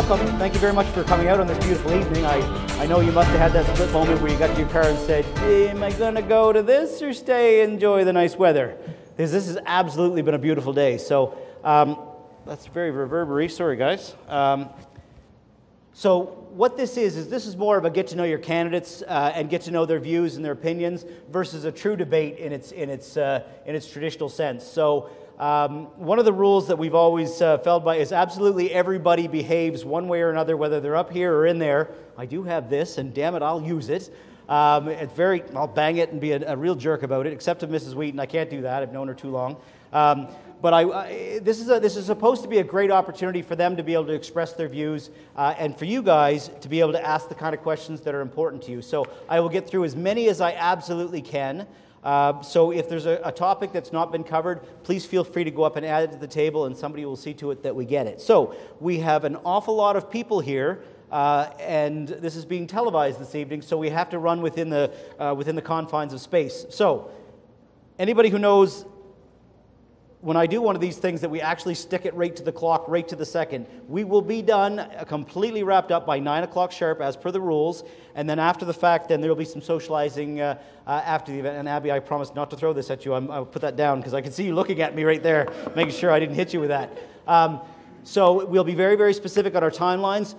welcome. Thank you very much for coming out on this beautiful evening. I know you must have had that split moment where you got to your car and said, am I going to go to this or stay and enjoy the nice weather? Because this has absolutely been a beautiful day. So that's very reverberary. Sorry, guys. So what this is this is more of a get to know your candidates and get to know their views and their opinions versus a true debate in its traditional sense. So one of the rules that we've always felt by is absolutely everybody behaves one way or another, whether they're up here or in there. I do have this, and damn it, I'll use it. I'll bang it and be a real jerk about it, except to Mrs. Wheaton. I can't do that. I've known her too long. But this is supposed to be a great opportunity for them to be able to express their views and for you guys to be able to ask the kind of questions that are important to you. So I will get through as many as I absolutely can. So if there's a topic that's not been covered, please feel free to go up and add it to the table, and somebody will see to it that we get it. So we have an awful lot of people here, and this is being televised this evening, so we have to run within the confines of space. So anybody who knows, when I do one of these things that we actually stick it right to the clock, right to the second, we will be done, completely wrapped up by 9 o'clock sharp as per the rules, and then after the fact, then there will be some socializing after the event. And Abby, I promise not to throw this at you. I'll put that down because I can see you looking at me right there, making sure I didn't hit you with that. So we'll be very, very specific on our timelines.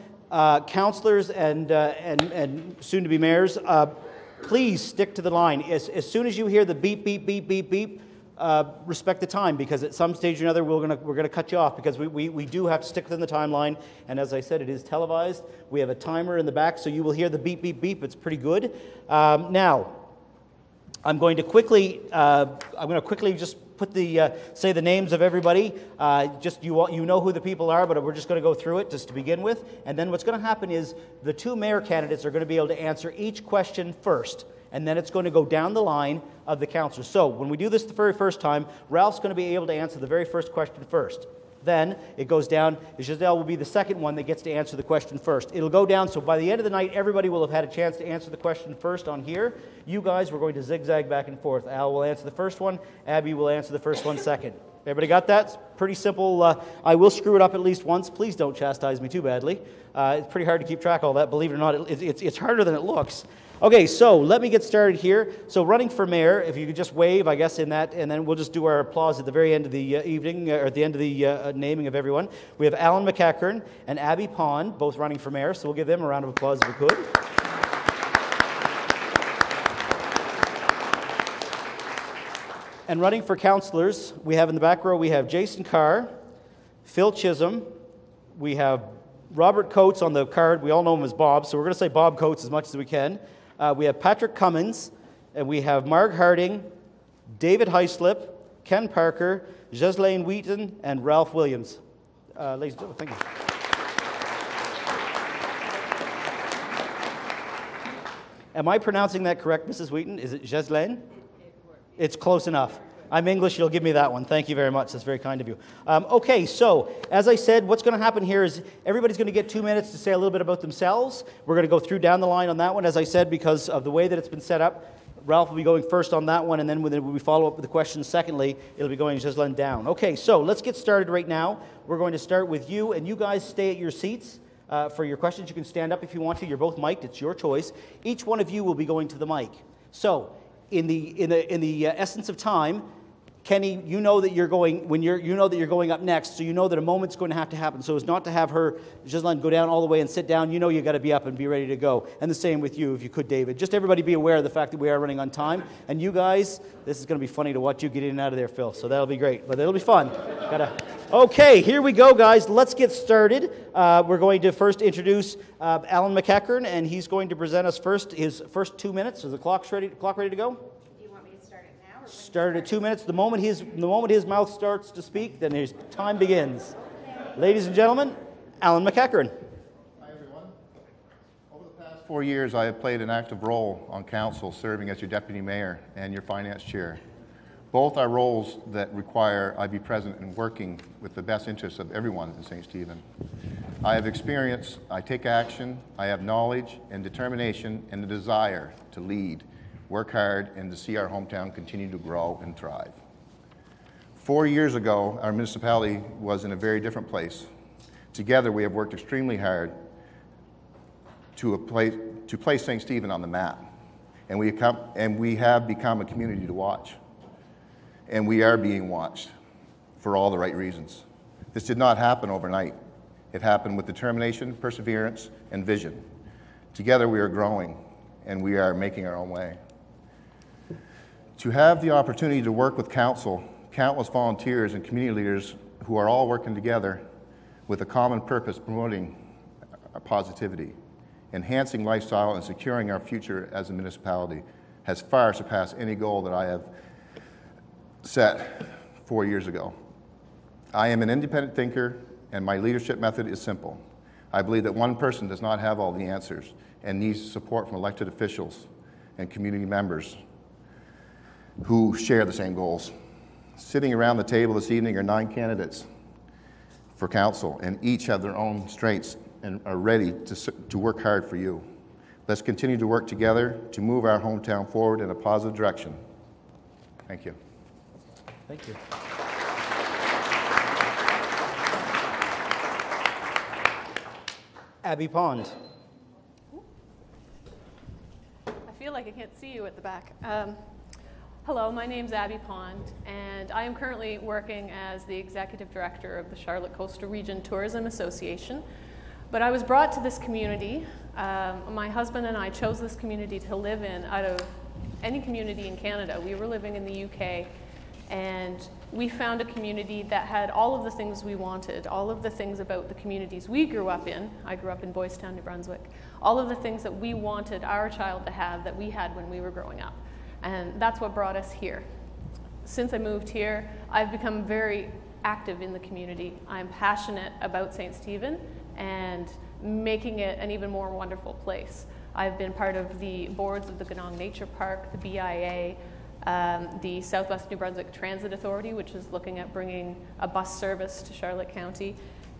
Councillors and soon-to-be mayors, please stick to the line. As soon as you hear the beep, beep, beep, beep, beep, respect the time, because at some stage or another we're gonna cut you off, because we do have to stick within the timeline. And as I said, it is televised. We have a timer in the back, so you will hear the beep, beep, beep. It's pretty good. Now, I'm going to quickly just put say the names of everybody. Just you know who the people are, but we're just going to go through it just to begin with. And then what's going to happen is the two mayor candidates are going to be able to answer each question first, and then it's going to go down the line of the councillors. So when we do this the very first time, Ralph's going to be able to answer the very first question first. Then it goes down. Giselle will be the second one that gets to answer the question first. It'll go down, so by the end of the night, everybody will have had a chance to answer the question first on here. You guys, we're going to zigzag back and forth. Al will answer the first one. Abby will answer the first one second. Everybody got that? It's pretty simple. I will screw it up at least once. Please don't chastise me too badly. It's pretty hard to keep track of all that. Believe it or not, it's harder than it looks. Okay, so let me get started here. So running for mayor, if you could just wave, I guess, in that, and then we'll just do our applause at the very end of the evening, or at the end of the naming of everyone. We have Alan McEachern and Abby Pond, both running for mayor, so we'll give them a round of applause if we could. And running for councillors, we have in the back row, we have Jason Carr, Phil Chisholm, we have Robert Coates on the card. We all know him as Bob, so we're going to say Bob Coates as much as we can. We have Patrick Cummins, and we have Marg Harding, David Heislip, Ken Parker, Ghislaine Wheaton, and Ralph Williams. Ladies and gentlemen, thank you. Am I pronouncing that correct, Mrs. Wheaton? Is it Ghislaine? It's close enough. I'm English, you'll give me that one. Thank you very much. That's very kind of you. Okay, so as I said, what's going to happen here is everybody's going to get 2 minutes to say a little bit about themselves. We're going to go through down the line on that one, as I said, because of the way that it's been set up. Ralph will be going first on that one, and then when we follow up with the questions secondly, it'll be going Ghislaine down. Okay, so let's get started right now. We're going to start with you, and you guys stay at your seats for your questions. You can stand up if you want to. You're both mic'd. It's your choice. Each one of you will be going to the mic. So in the essence of time, Kenny, you know that you're going up next, so you know that a moment's going to have to happen. So as not to have her, Ghislaine, go down all the way and sit down, you know you got to be up and be ready to go. And the same with you, if you could, David. Just everybody be aware of the fact that we are running on time. And you guys, this is going to be funny to watch you get in and out of there, Phil. So that'll be great, but it'll be fun. Okay, here we go, guys. Let's get started. We're going to first introduce Alan McEachern, and he's going to present us his first 2 minutes. Is the clock ready to go? Start at 2 minutes. The moment his mouth starts to speak, then his time begins. Ladies and gentlemen, Alan McEachern. Hi, everyone. Over the past 4 years, I have played an active role on council, serving as your deputy mayor and your finance chair. Both are roles that require I be present and working with the best interests of everyone in St. Stephen. I have experience, I take action, I have knowledge and determination and the desire to lead, work hard, and to see our hometown continue to grow and thrive. 4 years ago, our municipality was in a very different place. Together, we have worked extremely hard to place St. Stephen on the map. And we have become a community to watch. And we are being watched for all the right reasons. This did not happen overnight. It happened with determination, perseverance, and vision. Together we are growing, and we are making our own way. To have the opportunity to work with council, countless volunteers and community leaders who are all working together with a common purpose, promoting positivity, enhancing lifestyle, and securing our future as a municipality has far surpassed any goal that I have set 4 years ago. I am an independent thinker, and my leadership method is simple. I believe that one person does not have all the answers and needs support from elected officials and community members who share the same goals. Sitting around the table this evening are 9 candidates for council, and each have their own strengths and are ready to work hard for you. Let's continue to work together to move our hometown forward in a positive direction. Thank you. Thank you. Abby Pond. I feel like I can't see you at the back. Hello, my name's Abby Pond, and I am currently working as the Executive Director of the Charlotte Coastal Region Tourism Association. But I was brought to this community. My husband and I chose this community to live in out of any community in Canada. We were living in the UK, and we found a community that had all of the things we wanted, all of the things about the communities we grew up in. I grew up in Boys Town, New Brunswick. All of the things that we wanted our child to have that we had when we were growing up. And that's what brought us here. Since I moved here, I've become very active in the community. I'm passionate about St. Stephen and making it an even more wonderful place. I've been part of the boards of the Ganong Nature Park, the BIA, the Southwest New Brunswick Transit Authority, which is looking at bringing a bus service to Charlotte County,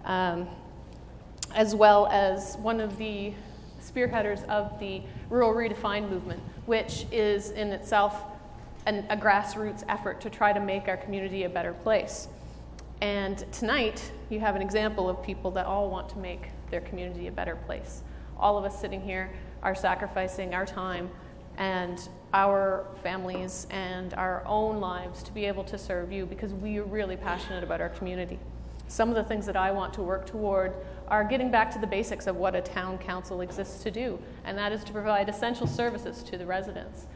as well as one of the spearheaders of the Rural Redefined movement, which is in itself a grassroots effort to try to make our community a better place. And tonight, you have an example of people that all want to make their community a better place. All of us sitting here are sacrificing our time and our families and our own lives to be able to serve you because we are really passionate about our community. Some of the things that I want to work toward are getting back to the basics of what a town council exists to do, and that is to provide essential services to the residents.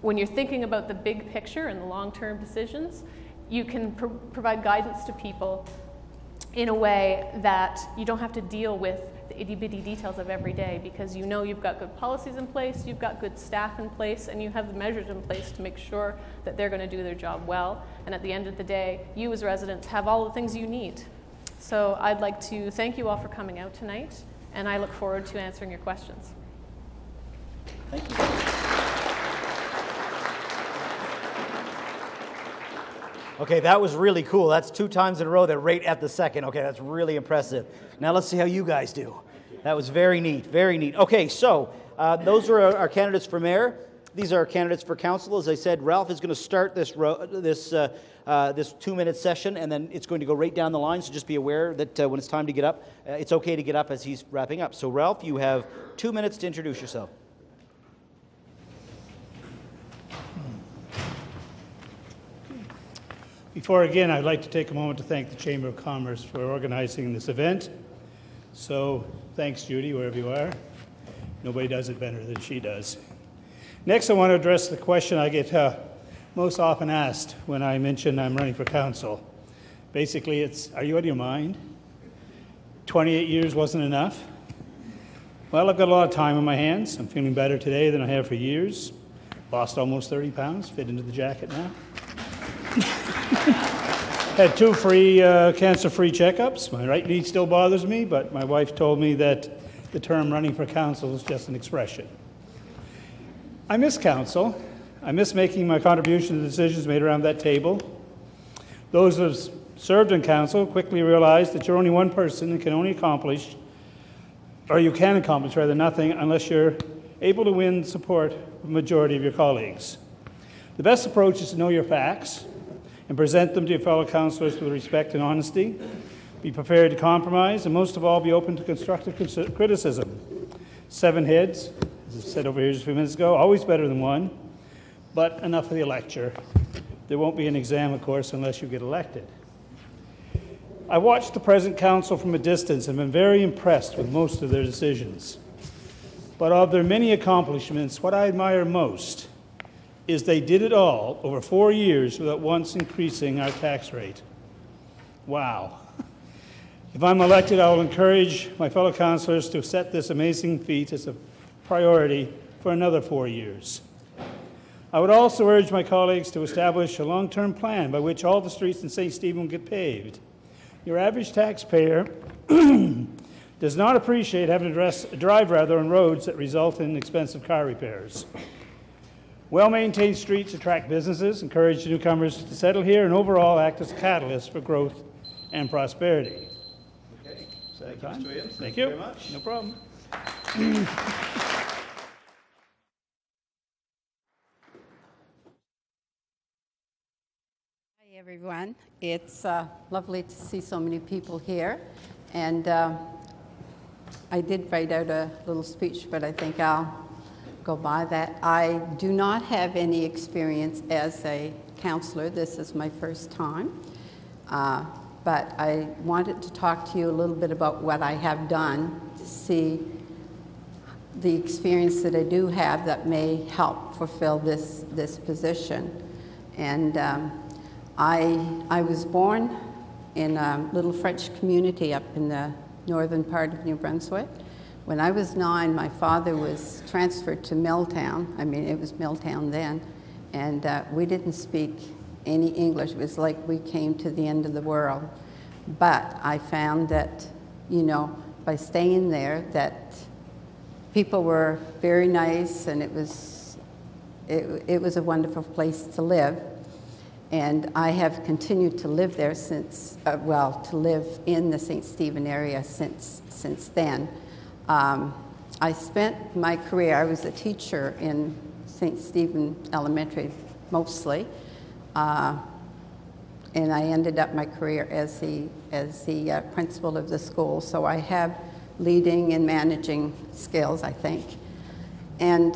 When you're thinking about the big picture and the long-term decisions, you can provide guidance to people in a way that you don't have to deal with the itty-bitty details of every day because you know you've got good policies in place, you've got good staff in place, and you have the measures in place to make sure that they're going to do their job well. And at the end of the day, you as residents have all the things you need. So I'd like to thank you all for coming out tonight, and I look forward to answering your questions. Thank you. Okay, that was really cool. That's 2 times in a row that right at the second. Okay, that's really impressive. Now let's see how you guys do. That was very neat, very neat. Okay, so those are our candidates for mayor. These are our candidates for council. As I said, Ralph is going to start this 2-minute session, and then it's going to go right down the line, so just be aware that when it's time to get up, it's okay to get up as he's wrapping up. So Ralph, you have 2 minutes to introduce yourself. Before again, I'd like to take a moment to thank the Chamber of Commerce for organizing this event. So thanks, Judy, wherever you are. Nobody does it better than she does. Next, I want to address the question I get most often asked when I mention I'm running for council. Basically, it's, are you out of your mind? 28 years wasn't enough? Well, I've got a lot of time on my hands. I'm feeling better today than I have for years. Lost almost 30 pounds, fit into the jacket now. Had 2 free cancer-free checkups. My right knee still bothers me, but my wife told me that the term running for council is just an expression. I miss council. I miss making my contribution to decisions made around that table. Those who have served in council quickly realize that you're only one person and can only accomplish, or you can accomplish rather, nothing unless you're able to win support of the majority of your colleagues. The best approach is to know your facts and present them to your fellow councillors with respect and honesty. be prepared to compromise, and most of all, be open to constructive criticism. 7 heads, as I said over here just a few minutes ago, always better than 1, but enough of the lecture. There won't be an exam, of course, unless you get elected. I watched the present council from a distance and been very impressed with most of their decisions. But of their many accomplishments, what I admire most is they did it all over 4 years without once increasing our tax rate. Wow. If I'm elected, I will encourage my fellow councillors to set this amazing feat as a priority for another 4 years. I would also urge my colleagues to establish a long-term plan by which all the streets in St. Stephen will get paved. Your average taxpayer does not appreciate having to drive on roads that result in expensive car repairs. Well-maintained streets attract businesses, encourage newcomers to settle here, and overall act as a catalyst for growth and prosperity. Okay. Thank you, Mr. Williams. Thank you Very much. No problem. Hi, everyone. It's lovely to see so many people here. And I did write out a little speech, but I think I'll go by that. I do not have any experience as a counselor. This is my first time. But I wanted to talk to you a little bit about what I have done to see the experience that I do have that may help fulfill this position. And I was born in a little French community up in the northern part of New Brunswick. When I was 9, my father was transferred to Milltown. I mean, it was Milltown then. And we didn't speak any English. It was like we came to the end of the world. But I found that, you know, by staying there, that people were very nice, and it was a wonderful place to live. And I have continued to live there since, to live in the St. Stephen area since then. I spent my career, I was a teacher in St. Stephen Elementary mostly, and I ended up my career as the principal of the school. So I have leading and managing skills, I think. And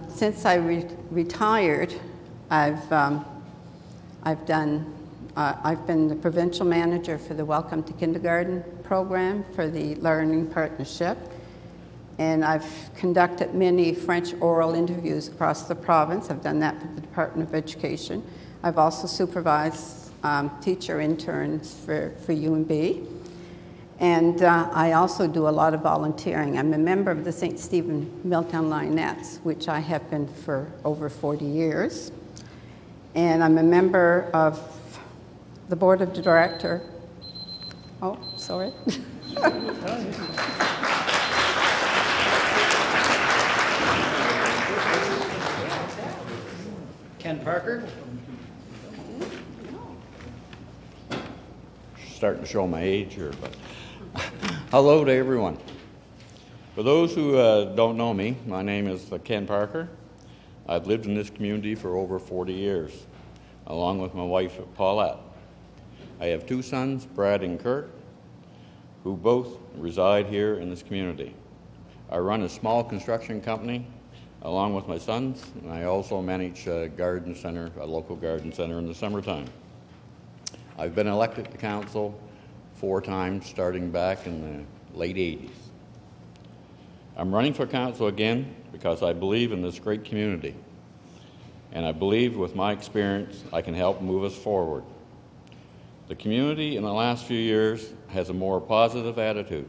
since I retired, I've been the provincial manager for the Welcome to Kindergarten program for the Learning Partnership. And I've conducted many French oral interviews across the province. I've done that for the Department of Education. I've also supervised teacher interns for UNB. And I also do a lot of volunteering. I'm a member of the St. Stephen Milltown Lionettes, which I have been for over 40 years. And I'm a member of the board of director. Oh, sorry. Ken Parker. Starting to show my age here, but hello to everyone. For those who don't know me, my name is Ken Parker. I've lived in this community for over 40 years, along with my wife, Paulette. I have 2 sons, Brad and Kurt, who both reside here in this community. I run a small construction company along with my sons, and I also manage a garden center, a local garden center in the summertime. I've been elected to council 4 times, starting back in the late 80s. I'm running for council again because I believe in this great community, and I believe with my experience I can help move us forward. The community in the last few years has a more positive attitude.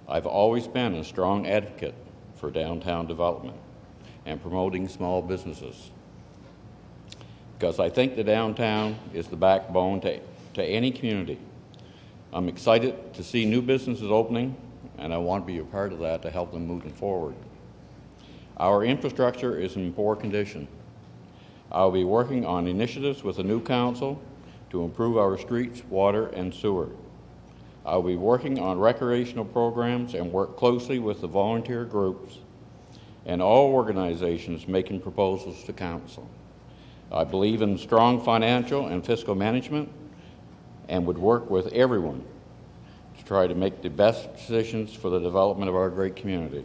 I've always been a strong advocate for downtown development and promoting small businesses, because I think the downtown is the backbone to any community. I'm excited to see new businesses opening, and I want to be a part of that to help them moving forward. Our infrastructure is in poor condition. I'll be working on initiatives with the new council to improve our streets, water, and sewer. I'll be working on recreational programs and work closely with the volunteer groups and all organizations making proposals to council. I believe in strong financial and fiscal management and would work with everyone try to make the best decisions for the development of our great community.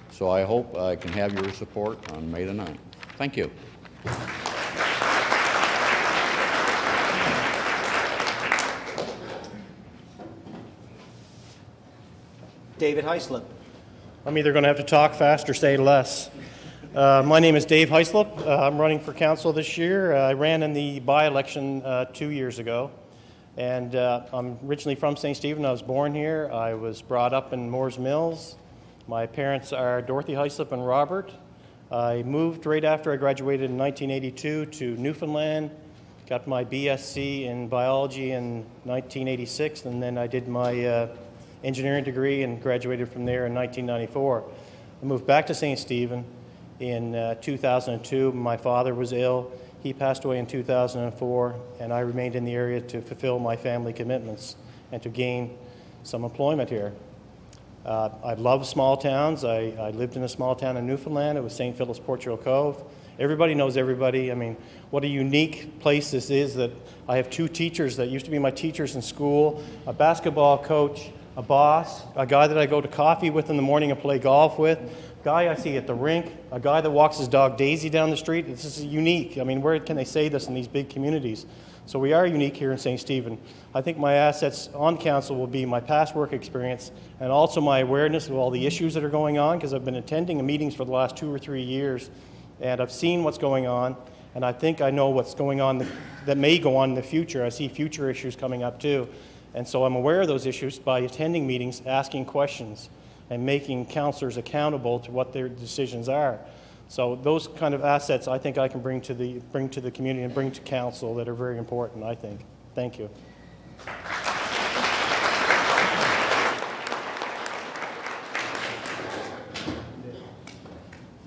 So I hope I can have your support on May the 9th. Thank you. David Heislip. I'm either going to have to talk fast or say less. My name is Dave Heislip. I'm running for council this year. I ran in the by-election 2 years ago. And I'm originally from St. Stephen. I was born here. I was brought up in Moores Mills. My parents are Dorothy Heislip and Robert. I moved right after I graduated in 1982 to Newfoundland, got my BSc in biology in 1986, and then I did my engineering degree and graduated from there in 1994. I moved back to St. Stephen in 2002. My father was ill. He passed away in 2004, and I remained in the area to fulfill my family commitments and to gain some employment here. I love small towns. I lived in a small town in Newfoundland. It was St. Philip's Portugal Cove. Everybody knows everybody. I mean, what a unique place this is that I have two teachers that used to be my teachers in school, a basketball coach, a boss, a guy that I go to coffee with in the morning and play golf with, a guy I see at the rink, a guy that walks his dog Daisy down the street. This is unique. I mean, where can they say this in these big communities? So we are unique here in St. Stephen. I think my assets on council will be my past work experience and also my awareness of all the issues that are going on, because I've been attending meetings for the last 2 or 3 years, and I've seen what's going on, and I think I know what's going on that may go on in the future. I see future issues coming up too. And so I'm aware of those issues by attending meetings, asking questions, and making councillors accountable to what their decisions are. So those kind of assets I think I can bring to the community and bring to council that are very important, I think. Thank you.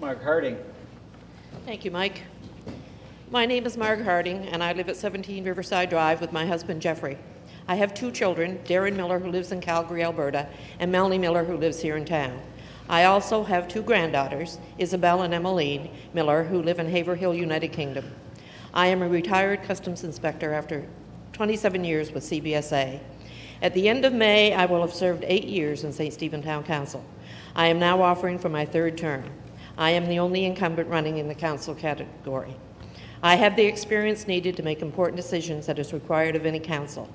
Mark Harding. Thank you, Mike. My name is Marg Harding, and I live at 17 Riverside Drive with my husband, Jeffrey. I have 2 children, Darren Miller, who lives in Calgary, Alberta, and Melanie Miller, who lives here in town. I also have 2 granddaughters, Isabel and Emmeline Miller, who live in Haverhill, United Kingdom. I am a retired customs inspector after 27 years with CBSA. At the end of May, I will have served 8 years in St. Stephen Town Council. I am now offering for my 3rd term. I am the only incumbent running in the council category. I have the experience needed to make important decisions that is required of any council.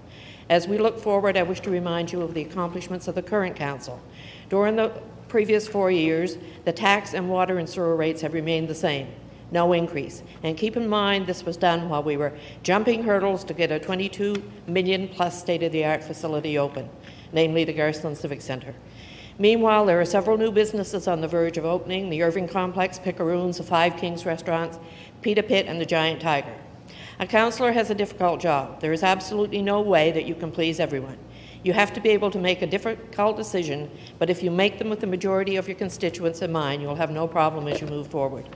As we look forward, I wish to remind you of the accomplishments of the current council. During the previous 4 years, the tax and water and sewer rates have remained the same, no increase. And keep in mind, this was done while we were jumping hurdles to get a $22 million plus state-of-the-art facility open, namely the Garceland Civic Centre. Meanwhile, there are several new businesses on the verge of opening: the Irving Complex, Picaroons, the Five Kings restaurants, Pita Pit, and the Giant Tiger. A councillor has a difficult job. There is absolutely no way that you can please everyone. You have to be able to make a difficult decision, but if you make them with the majority of your constituents in mind, you'll have no problem as you move forward.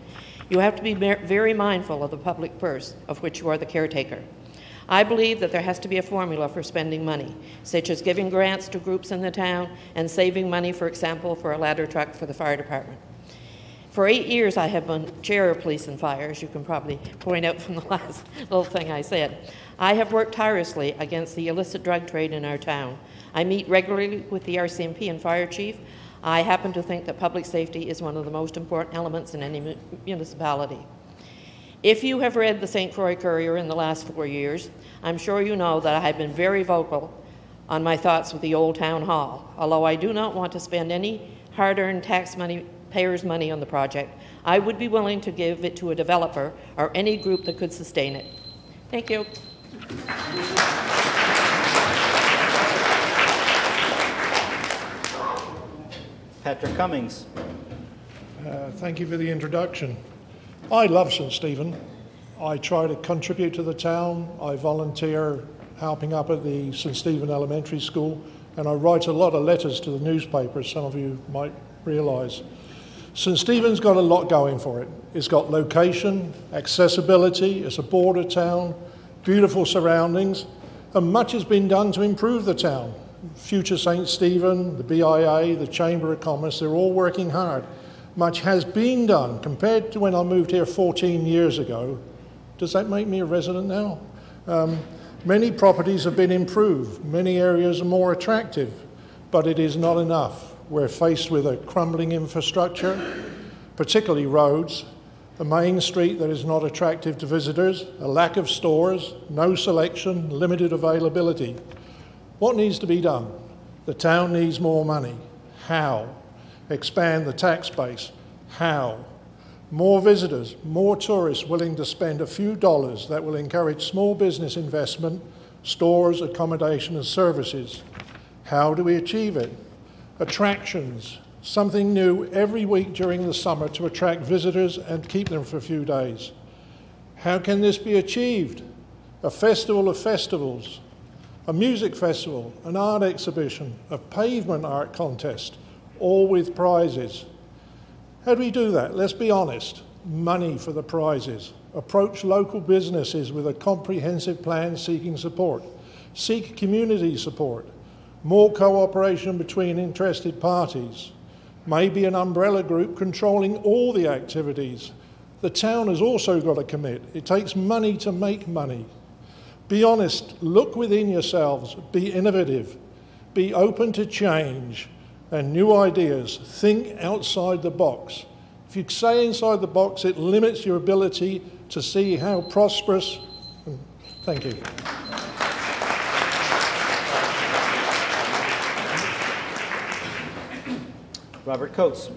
You have to be very mindful of the public purse, of which you are the caretaker. I believe that there has to be a formula for spending money, such as giving grants to groups in the town and saving money, for example, for a ladder truck for the fire department. For 8 years, I have been chair of police and fire, as you can probably point out from the last little thing I said. I have worked tirelessly against the illicit drug trade in our town. I meet regularly with the RCMP and fire chief. I happen to think that public safety is one of the most important elements in any municipality. If you have read the St. Croix Courier in the last 4 years, I'm sure you know that I have been very vocal on my thoughts with the old town hall. Although I do not want to spend any hard-earned taxpayers' money on the project, I would be willing to give it to a developer or any group that could sustain it. Thank you. Patrick Cummings. Thank you for the introduction. I love St. Stephen. I try to contribute to the town. I volunteer helping up at the St. Stephen Elementary School, and I write a lot of letters to the newspaper, as some of you might realise. St. Stephen's got a lot going for it. It's got location, accessibility, it's a border town, beautiful surroundings, and much has been done to improve the town. Future St. Stephen, the BIA, the Chamber of Commerce, they're all working hard. Much has been done compared to when I moved here 14 years ago. Does that make me a resident now? Many properties have been improved, many areas are more attractive, but it is not enough. We're faced with a crumbling infrastructure, particularly roads, a main street that is not attractive to visitors, a lack of stores, no selection, limited availability. What needs to be done? The town needs more money. How? Expand the tax base. How? More visitors, more tourists willing to spend a few dollars that will encourage small business investment, stores, accommodation and services. How do we achieve it? Attractions, something new every week during the summer to attract visitors and keep them for a few days. How can this be achieved? A festival of festivals, a music festival, an art exhibition, a pavement art contest, all with prizes. How do we do that? Let's be honest. Money for the prizes. Approach local businesses with a comprehensive plan seeking support. Seek community support. More cooperation between interested parties. Maybe an umbrella group controlling all the activities. The town has also got to commit. It takes money to make money. Be honest. Look within yourselves. Be innovative. Be open to change and new ideas. Think outside the box. If you stay inside the box, it limits your ability to see how prosperous. Thank you. Robert Coates.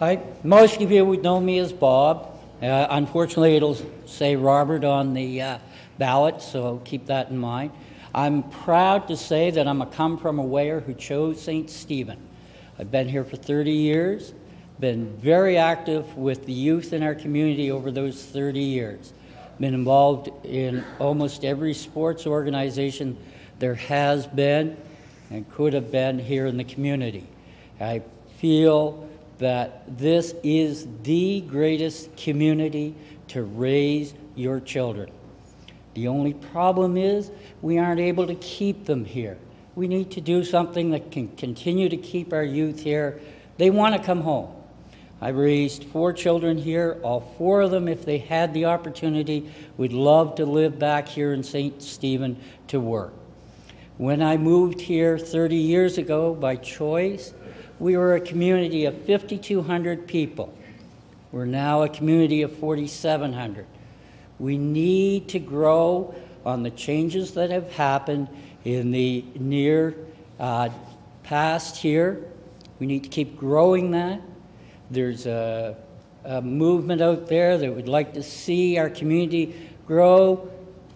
Hi. Most of you would know me as Bob. Unfortunately, it'll say Robert on the ballot, so keep that in mind. I'm proud to say that I'm a come-from-awayer who chose St. Stephen. I've been here for 30 years, been very active with the youth in our community over those 30 years, been involved in almost every sports organization there has been and could have been here in the community. I feel that this is the greatest community to raise your children. The only problem is we aren't able to keep them here. We need to do something that can continue to keep our youth here. They want to come home. I raised 4 children here. All 4 of them, if they had the opportunity, would love to live back here in St. Stephen to work. When I moved here 30 years ago by choice, we were a community of 5,200 people. We're now a community of 4,700. We need to grow on the changes that have happened in the near past here. We need to keep growing that. There's a movement out there that would like to see our community grow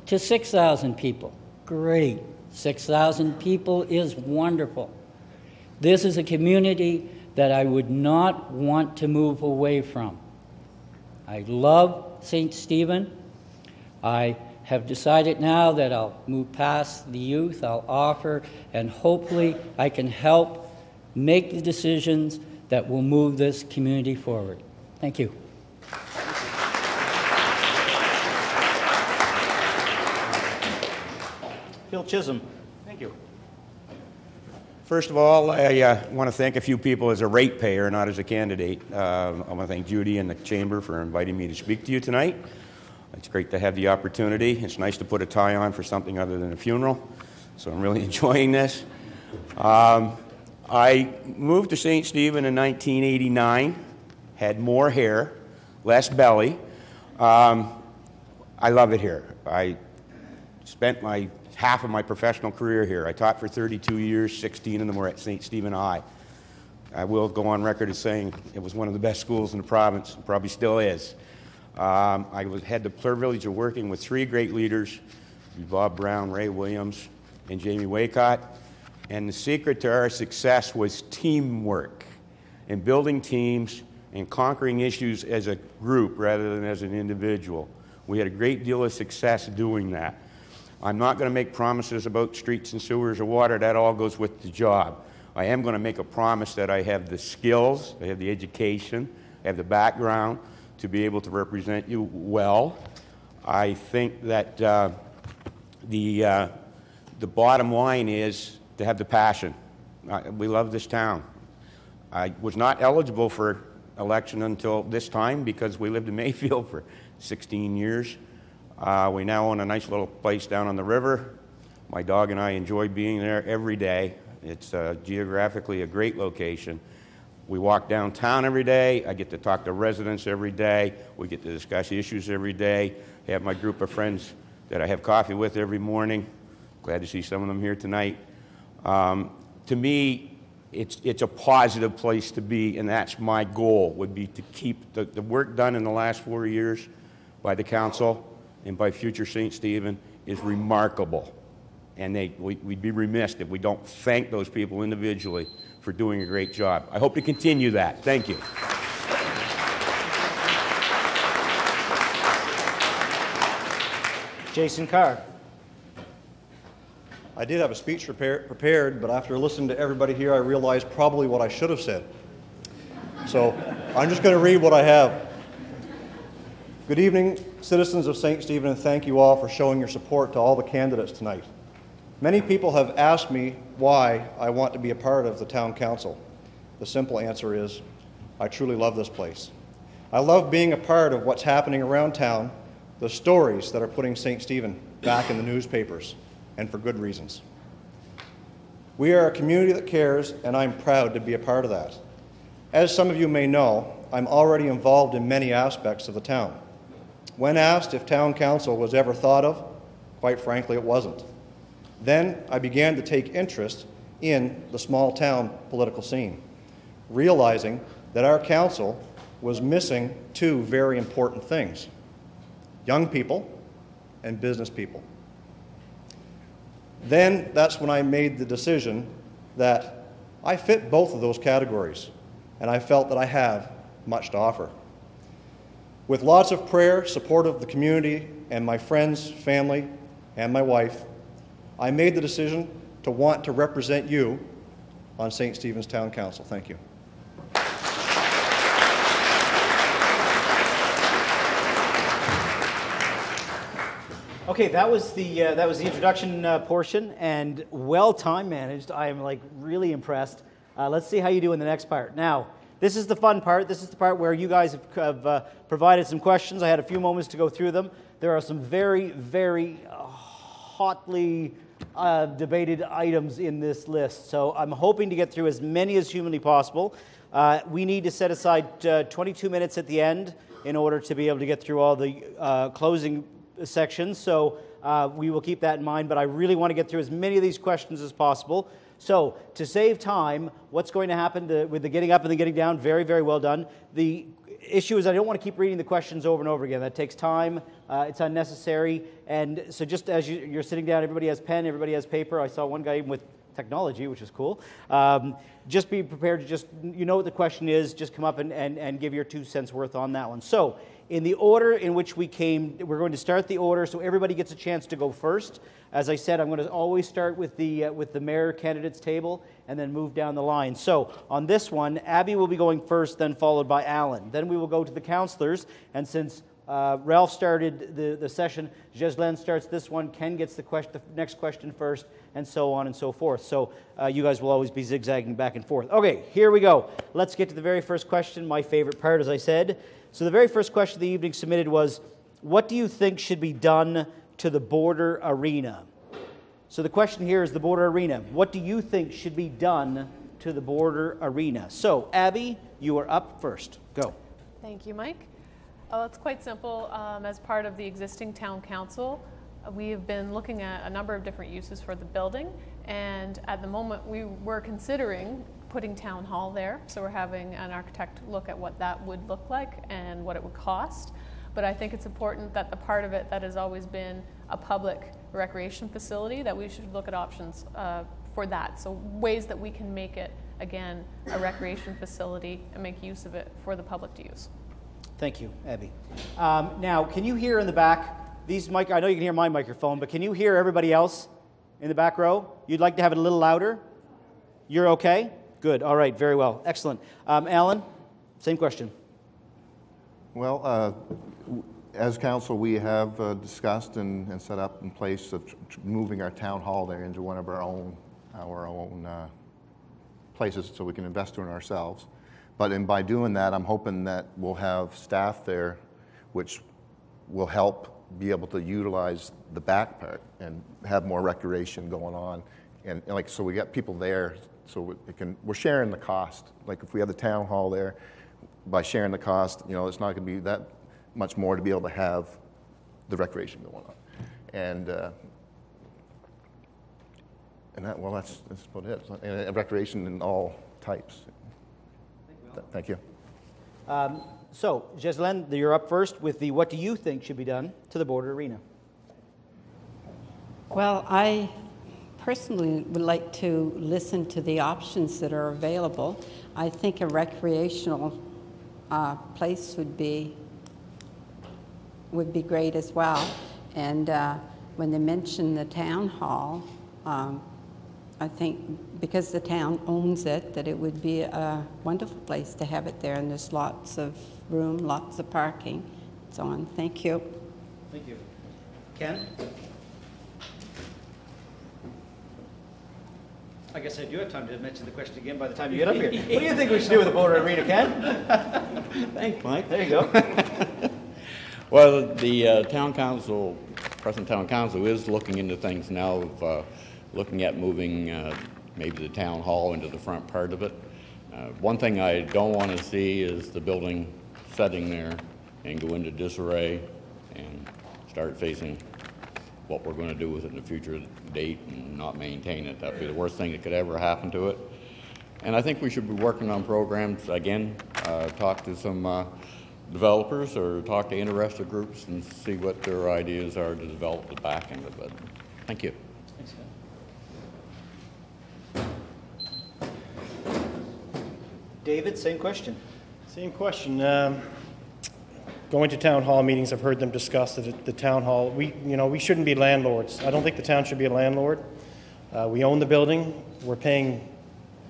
to 6,000 people. Great. 6,000 people is wonderful. This is a community that I would not want to move away from. I love St. Stephen. I have decided now that I'll move past the youth, I'll offer, and hopefully I can help make the decisions that will move this community forward. Thank you. Phil Chisholm. Thank you. First of all, I want to thank a few people as a ratepayer, not as a candidate. I want to thank Judy and the Chamber for inviting me to speak to you tonight. It's great to have the opportunity. It's nice to put a tie on for something other than a funeral, so I'm really enjoying this. I moved to St. Stephen in 1989, had more hair, less belly. I love it here. I spent half of my professional career here. I taught for 32 years, 16 of them were at St. Stephen High. I will go on record as saying it was one of the best schools in the province, probably still is. I had the privilege of working with 3 great leaders, Bob Brown, Ray Williams, and Jamie Waycott. And the secret to our success was teamwork and building teams and conquering issues as a group rather than as an individual. We had a great deal of success doing that. I'm not going to make promises about streets and sewers or water. That all goes with the job. I am going to make a promise that I have the skills, I have the education, I have the background to be able to represent you well. I think that the bottom line is to have the passion. We love this town. I was not eligible for election until this time because we lived in Mayfield for 16 years. We now own a nice little place down on the river. My dog and I enjoy being there every day. It's geographically a great location. We walk downtown every day. I get to talk to residents every day. We get to discuss issues every day. I have my group of friends that I have coffee with every morning. Glad to see some of them here tonight. To me, it's a positive place to be, and that's my goal, would be to keep the work done in the last 4 years by the council and by future St. Stephen is remarkable. And we'd be remiss if we don't thank those people individually for doing a great job. I hope to continue that. Thank you. Jason Carr. I did have a speech prepared, but after listening to everybody here, I realized probably what I should have said. So I'm just going to read what I have. Good evening, citizens of St. Stephen, and thank you all for showing your support to all the candidates tonight. Many people have asked me why I want to be a part of the town council. The simple answer is, I truly love this place. I love being a part of what's happening around town, the stories that are putting St. Stephen back in the newspapers, and for good reasons. We are a community that cares, and I'm proud to be a part of that. As some of you may know, I'm already involved in many aspects of the town. When asked if town council was ever thought of, quite frankly, it wasn't. Then I began to take interest in the small town political scene, realizing that our council was missing two very important things: young people and business people. Then that's when I made the decision that I fit both of those categories, and I felt that I have much to offer. With lots of prayer, support of the community, and my friends, family, and my wife, I made the decision to want to represent you on St. Stephen's Town Council. Thank you. Okay, that was the introduction portion, and well time managed. I am like really impressed. Let's see how you do in the next part. Now, this is the fun part. This is the part where you guys have provided some questions. I had a few moments to go through them. There are some very, very hotly debated items in this list, so I'm hoping to get through as many as humanly possible. We need to set aside 22 minutes at the end in order to be able to get through all the closing sections, so we will keep that in mind, but I really want to get through as many of these questions as possible. So, to save time, what's going to happen with the getting up and the getting down? Very, very well done. The issue is I don't want to keep reading the questions over and over again. That takes time. It's unnecessary. And so just as you're sitting down, everybody has pen, everybody has paper. I saw one guy even with technology, which is cool. Just be prepared to just, you know what the question is, just come up and give your 2 cents worth on that one. So, in the order in which we came, we're going to start the order so everybody gets a chance to go first. As I said, I'm going to always start with the mayor candidates table and then move down the line. So on this one, Abby will be going first, then followed by Alan. Then we will go to the councillors, and since Ralph started the session, Ghislaine starts this one, Ken gets the next question first, and so on and so forth. So you guys will always be zigzagging back and forth. Okay, here we go. Let's get to the very first question, my favorite part, as I said. So the very first question of the evening submitted was, what do you think should be done to the border arena? So the question here is the border arena. What do you think should be done to the border arena? So, Abby, you are up first. Go. Thank you, Mike. It's quite simple. As part of the existing town council, we have been looking at a number of different uses for the building, and at the moment we were considering putting town hall there, so we're having an architect look at what that would look like and what it would cost. But I think it's important that the part of it that has always been a public recreation facility, that we should look at options for that. So ways that we can make it, again, a recreation facility and make use of it for the public to use. Thank you, Abby. Now, can you hear in the back, I know you can hear my microphone, but can you hear everybody else in the back row? You'd like to have it a little louder? You're okay? Good, all right, very well, excellent. Alan, same question. Well, as council, we have discussed and set up in place of moving our town hall there into one of our own places so we can invest in ourselves. But by doing that, I'm hoping that we'll have staff there which will help be able to utilize the back part and have more recreation going on. And like, so we got people there, so we're sharing the cost. Like if we have the town hall there, by sharing the cost, you know, it's not gonna be that much more to be able to have the recreation going on. And that, well, that's what it is. And recreation in all types. Thank you. So, Ghislaine, you're up first with the what do you think should be done to the border arena? Well, I personally would like to listen to the options that are available. I think a recreational place would be great as well. And when they mention the town hall, I think because the town owns it, that it would be a wonderful place to have it there, and there's lots of room, lots of parking, and so on. Thank you. Thank you. Ken? I guess I do have time to mention the question again by the time you get up here. What do you think we should do with the border arena, Ken? Thanks, Mike. There you go. Well, the town council, present town council, is looking into things now of looking at moving maybe the town hall into the front part of it. One thing I don't want to see is the building sitting there and go into disarray and start facing what we're going to do with it in a future date and not maintain it. That would be the worst thing that could ever happen to it. And I think we should be working on programs, again, talk to some developers or talk to interested groups and see what their ideas are to develop the back end of it. Thank you. Thanks, Ken. David, same question. Same question. Going to town hall meetings, I've heard them discuss that the town hall, we shouldn't be landlords. I don't think the town should be a landlord. We own the building. We're paying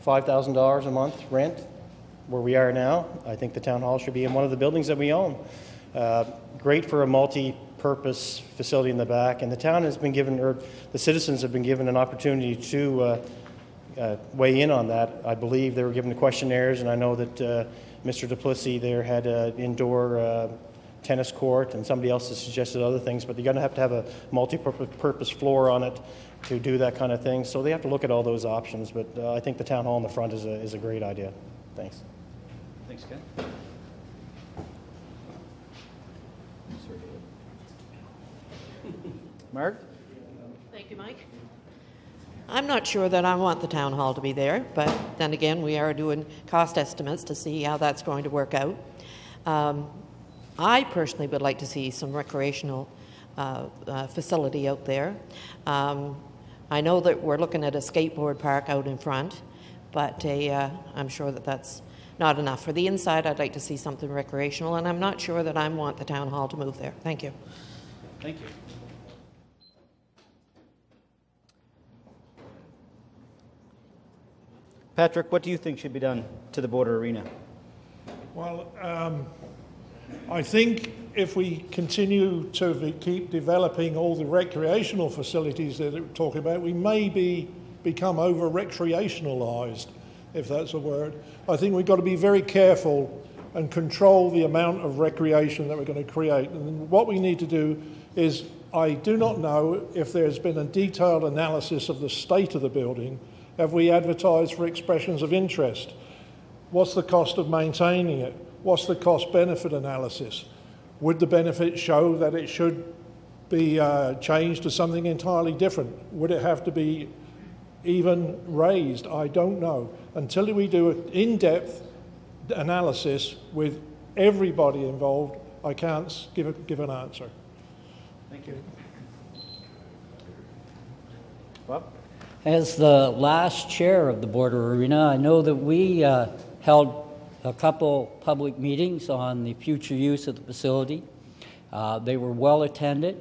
$5,000 a month rent where we are now. I think the town hall should be in one of the buildings that we own. Great for a multi-purpose facility in the back, and the town has been given, or the citizens have been given an opportunity to weigh in on that. I believe they were given the questionnaires, and I know that Mr. Duplessis there had an indoor tennis court, and somebody else has suggested other things, but you're going to have a multi-purpose floor on it to do that kind of thing. So they have to look at all those options, but I think the town hall in the front is a great idea. Thanks. Thanks, Ken. Mark? Thank you, Mike. I'm not sure that I want the town hall to be there, but then again, we are doing cost estimates to see how that's going to work out. I personally would like to see some recreational facility out there. I know that we're looking at a skateboard park out in front, but I'm sure that that's not enough. For the inside, I'd like to see something recreational, and I'm not sure that I want the town hall to move there. Thank you. Thank you. Patrick, what do you think should be done to the border arena? Well, I think if we continue to keep developing all the recreational facilities that we're talking about, we may become over-recreationalized, if that's a word. I think we've got to be very careful and control the amount of recreation that we're going to create. And what we need to do is, I do not know if there's been a detailed analysis of the state of the building. Have we advertised for expressions of interest? What's the cost of maintaining it? What's the cost-benefit analysis? Would the benefit show that it should be changed to something entirely different? Would it have to be even raised? I don't know. Until we do an in-depth analysis with everybody involved, I can't give an answer. Thank you. Bob? As the last chair of the border arena, I know that we held a couple public meetings on the future use of the facility. They were well attended,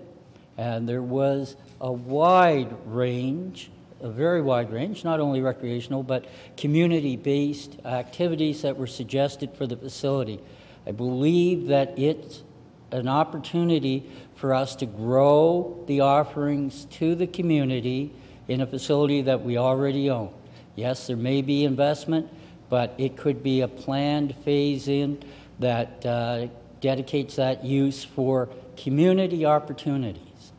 and there was a wide range, a very wide range, not only recreational, but community-based activities that were suggested for the facility. I believe that it's an opportunity for us to grow the offerings to the community in a facility that we already own. Yes, there may be investment, but it could be a planned phase-in that dedicates that use for community opportunities.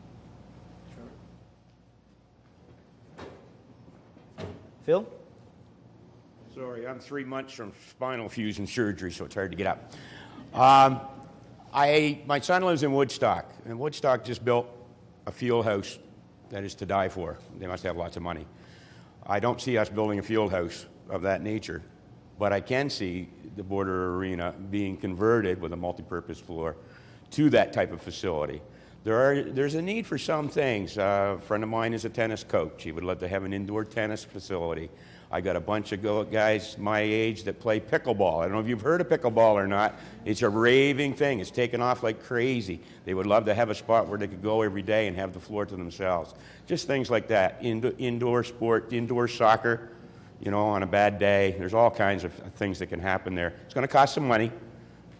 Phil? Sorry, I'm 3 months from spinal fusion surgery, so it's hard to get up. My son lives in Woodstock, and Woodstock just built a field house that is to die for. They must have lots of money. I don't see us building a field house of that nature, but I can see the Border Arena being converted with a multi-purpose floor to that type of facility. There's a need for some things. A friend of mine is a tennis coach. He would love to have an indoor tennis facility. I got a bunch of guys my age that play pickleball. I don't know if you've heard of pickleball or not. It's a raving thing. It's taken off like crazy. They would love to have a spot where they could go every day and have the floor to themselves. Just things like that. Indoor sport, indoor soccer, you know, on a bad day. There's all kinds of things that can happen there. It's going to cost some money,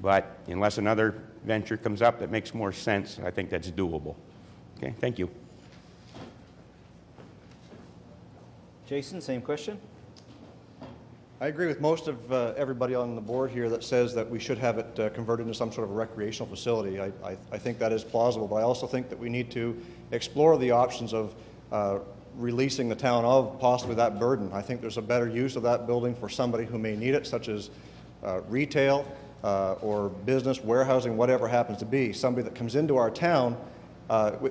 but unless another venture comes up that makes more sense, I think that's doable. Okay, thank you. Jason, same question. I agree with most of everybody on the board here that says that we should have it converted into some sort of a recreational facility. I think that is plausible, but I also think that we need to explore the options of releasing the town of possibly that burden. I think there's a better use of that building for somebody who may need it, such as retail or business, warehousing, whatever happens to be. Somebody that comes into our town,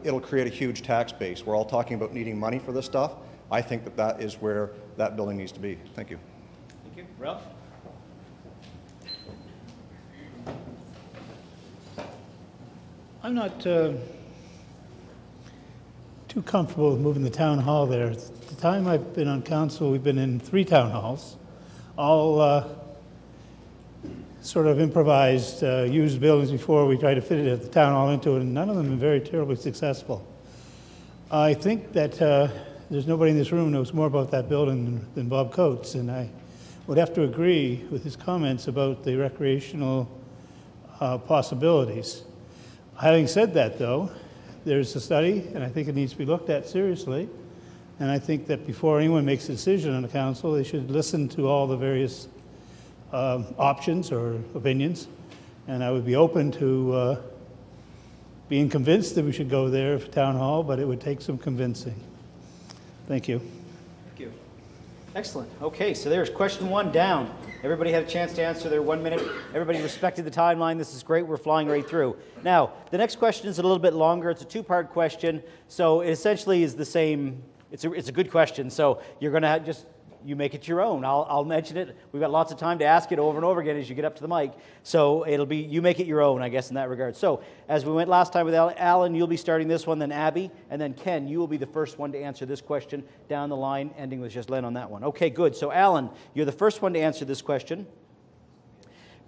it'll create a huge tax base. We're all talking about needing money for this stuff. I think that that is where that building needs to be. Thank you. Thank you. Ralph? I'm not too comfortable with moving the town hall there. The time I've been on council, we've been in 3 town halls, all sort of improvised, used buildings before we tried to fit it at the town hall into it, and none of them have been very terribly successful. I think that there's nobody in this room who knows more about that building than Bob Coates, and I would have to agree with his comments about the recreational possibilities. Having said that, though, there's a study, and I think it needs to be looked at seriously, and I think that before anyone makes a decision on the council, they should listen to all the various options or opinions, and I would be open to being convinced that we should go there for town hall, but it would take some convincing. Thank you. Thank you. Excellent. Okay, so there's question 1 down. Everybody had a chance to answer their 1 minute. Everybody respected the timeline. This is great. We're flying right through. Now, the next question is a little bit longer. It's a 2-part question, so it essentially is the same. It's a good question, so you're going to just, you make it your own. I'll mention it. We've got lots of time to ask it over and over again as you get up to the mic. So it'll be, you make it your own, I guess, in that regard. So as we went last time with Alan, you'll be starting this one, then Abby, and then Ken, you will be the first one to answer this question down the line, ending with just Len on that one. Okay, good. So Alan, you're the first one to answer this question.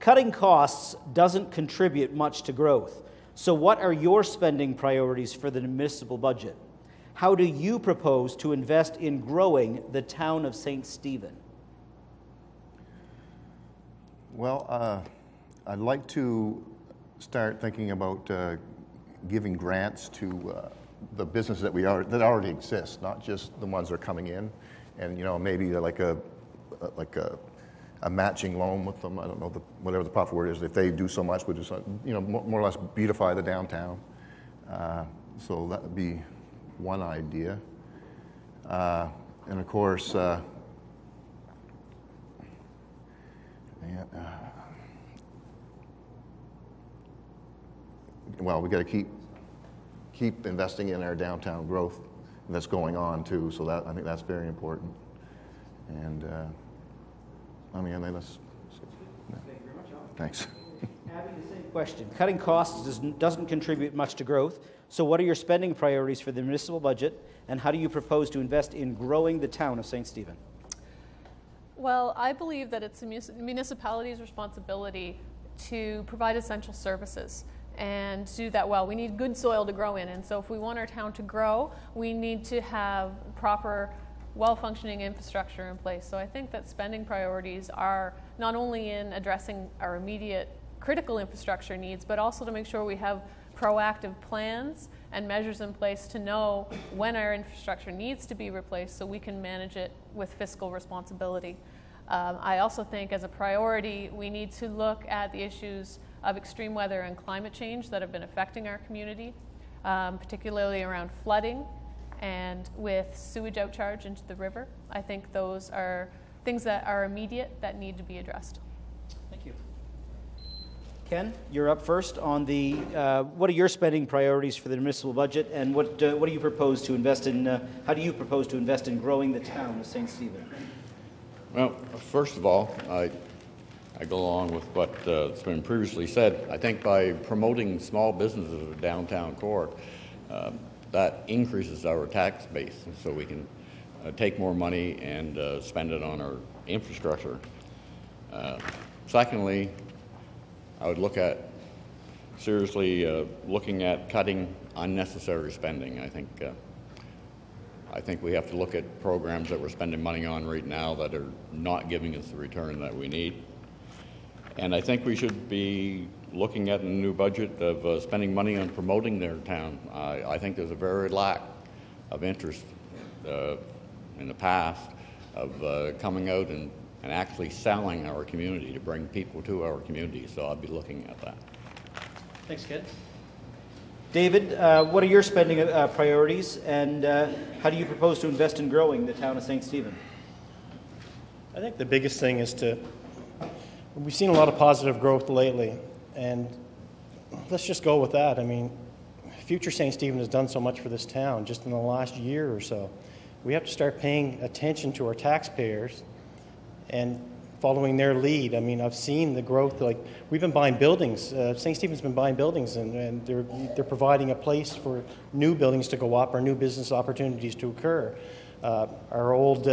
Cutting costs doesn't contribute much to growth. So what are your spending priorities for the municipal budget? How do you propose to invest in growing the town of St. Stephen? Well, I'd like to start thinking about giving grants to the businesses that already exist, not just the ones that are coming in, and maybe like a matching loan with them. I don't know whatever the proper word is. If they do so much, we'll just more or less beautify the downtown. So that would be one idea. And of course, well, we got to keep investing in our downtown growth that's going on too. So that, I think that's very important. And that's. Thank you very much, Alan. Thanks. Abby, the same question. Cutting costs doesn't contribute much to growth. So what are your spending priorities for the municipal budget, and how do you propose to invest in growing the town of St. Stephen? Well, I believe that it's a municipality's responsibility to provide essential services and to do that well. We need good soil to grow in, and so if we want our town to grow, we need to have proper, well-functioning infrastructure in place. So I think that spending priorities are not only in addressing our immediate critical infrastructure needs, but also to make sure we have proactive plans and measures in place to know when our infrastructure needs to be replaced so we can manage it with fiscal responsibility. I also think as a priority, we need to look at the issues of extreme weather and climate change that have been affecting our community, particularly around flooding and with sewage outcharge into the river. I think those are things that are immediate that need to be addressed. Thank you. Ken, you're up first on the, what are your spending priorities for the municipal budget, and what do you propose to invest in, how do you propose to invest in growing the town of St. Stephen? Well, first of all, I go along with what's been previously said. I think by promoting small businesses in the downtown core, that increases our tax base, so we can take more money and spend it on our infrastructure. Secondly, I would look at seriously looking at cutting unnecessary spending. I think we have to look at programs that we're spending money on right now that are not giving us the return that we need. And I think we should be looking at a new budget of spending money on promoting their town. I think there's a very lack of interest in the past of coming out and actually selling our community to bring people to our community. So I'll be looking at that. Thanks, Ken. David, what are your spending priorities, and how do you propose to invest in growing the town of St. Stephen? I think the biggest thing is we've seen a lot of positive growth lately, and let's just go with that. I mean, Future St. Stephen has done so much for this town just in the last year or so. We have to start paying attention to our taxpayers and following their lead. I mean, I've seen the growth. Like, we've been buying buildings. St. Stephen's been buying buildings, and they're providing a place for new buildings to go up or new business opportunities to occur. Our old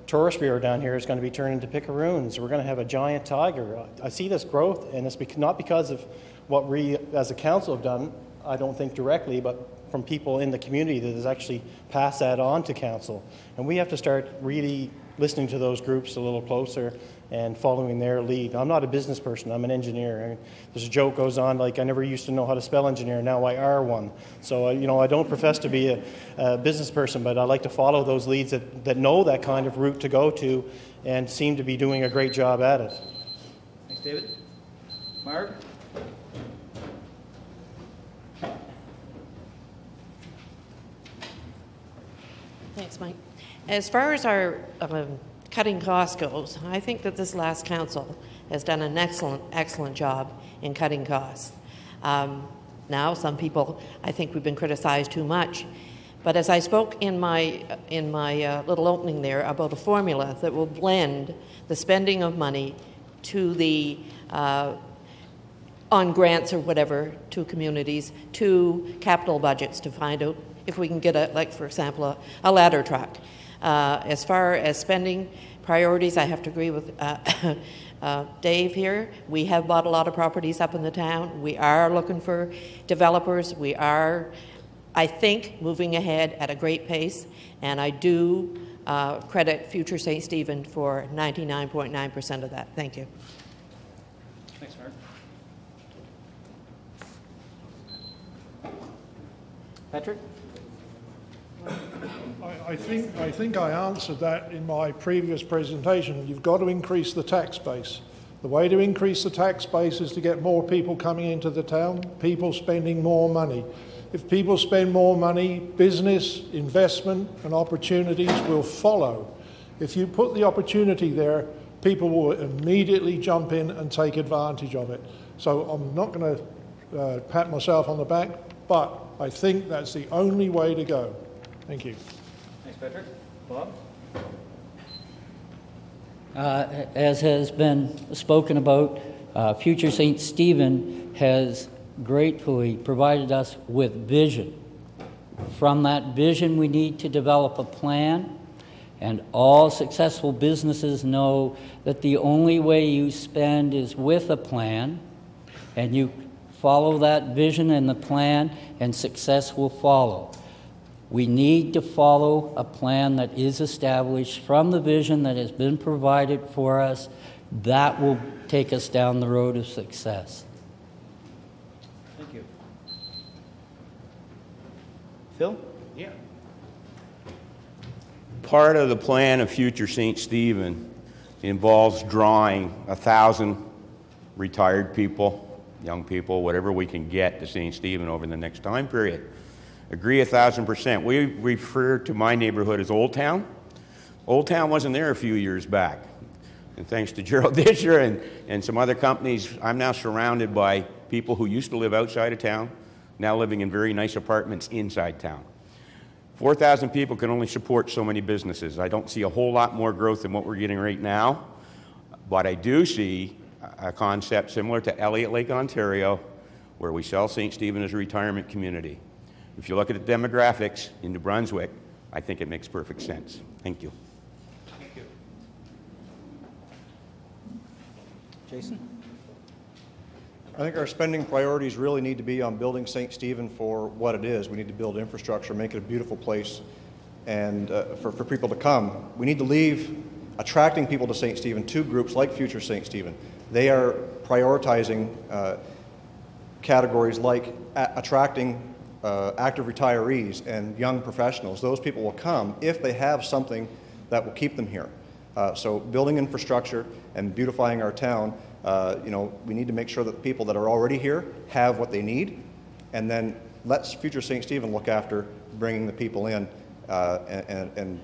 tourist bureau down here is going to be turned into pickeroons. We're going to have a giant tiger. I see this growth, and it's not because of what we as a council have done, I don't think directly, but from people in the community that has actually passed that on to council. And we have to start really listening to those groups a little closer and following their lead. I'm not a business person, I'm an engineer. I mean, there's a joke goes on like, I never used to know how to spell engineer, now I are one. So, I don't profess to be a business person, but I like to follow those leads that know that kind of route to go to and seem to be doing a great job at it. Thanks, David. Mark? Thanks, Mike. As far as our cutting costs goes, I think that this last council has done an excellent job in cutting costs. Now, some people, I think we've been criticized too much. But as I spoke in my little opening there about a formula that will blend the spending of money to the on grants or whatever to communities, to capital budgets to find out if we can get like for example, a ladder truck. As far as spending priorities, I have to agree with Dave here. We have bought a lot of properties up in the town. We are looking for developers. We are, I think, moving ahead at a great pace, and I do credit Future St. Stephen for 99.9% of that. Thank you. Thanks, Mark. Patrick? I think I answered that in my previous presentation. You've got to increase the tax base. The way to increase the tax base is to get more people coming into the town, people spending more money. If people spend more money, business, investment and opportunities will follow. If you put the opportunity there, people will immediately jump in and take advantage of it. So I'm not going to pat myself on the back, but I think that's the only way to go. Thank you. Thanks, Patrick. Bob? As has been spoken about, Future St. Stephen has gratefully provided us with vision. From that vision, we need to develop a plan, and all successful businesses know that the only way you spend is with a plan, and you follow that vision and the plan, and success will follow. We need to follow a plan that is established from the vision that has been provided for us. That will take us down the road of success. Thank you. Phil? Yeah. Part of the plan of Future St. Stephen involves drawing 1,000 retired people, young people, whatever we can get to St. Stephen over the next time period. Agree 1,000%. We refer to my neighborhood as Old Town. Old Town wasn't there a few years back. And thanks to Gerald Disher and some other companies, I'm now surrounded by people who used to live outside of town, now living in very nice apartments inside town. 4,000 people can only support so many businesses. I don't see a whole lot more growth than what we're getting right now, but I do see a concept similar to Elliott Lake, Ontario, where we sell St. Stephen as a retirement community. If you look at the demographics in New Brunswick, I think it makes perfect sense. Thank you. Thank you. Jason? I think our spending priorities really need to be on building St. Stephen for what it is. We need to build infrastructure, make it a beautiful place, and for people to come. We need to leave attracting people to St. Stephen to groups like Future St. Stephen. They are prioritizing categories like attracting active retirees and young professionals. Those people will come if they have something that will keep them here. So building infrastructure and beautifying our town, we need to make sure that the people that are already here have what they need, and then let Future St. Stephen look after bringing the people in, and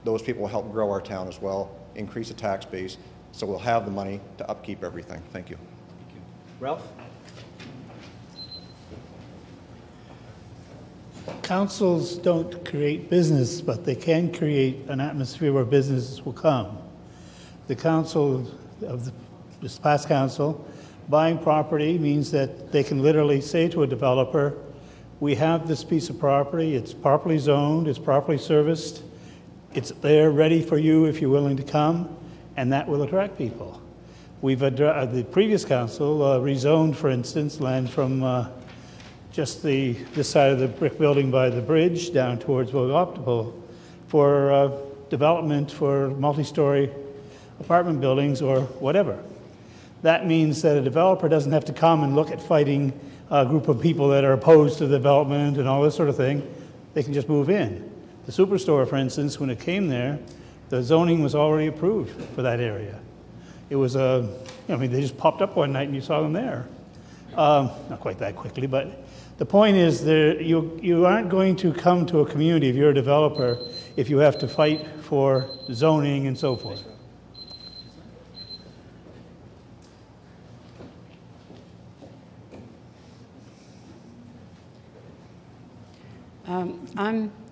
those people will help grow our town as well, increase the tax base, so we'll have the money to upkeep everything. Thank you. Thank you. Ralph? Councils don't create business, but they can create an atmosphere where businesses will come. The council of this past council, buying property means that they can literally say to a developer, we have this piece of property, it's properly zoned, it's properly serviced, it's there ready for you if you're willing to come, and that will attract people. The previous council rezoned, for instance, land from just this side of the brick building by the bridge down towards Optical for development for multi-story apartment buildings or whatever. That means that a developer doesn't have to come and look at fighting a group of people that are opposed to the development and all this sort of thing. They can just move in. The Superstore, for instance, when it came there, the zoning was already approved for that area. It was they just popped up one night and you saw them there. Not quite that quickly, but the point is you aren't going to come to a community if you're a developer if you have to fight for zoning and so forth.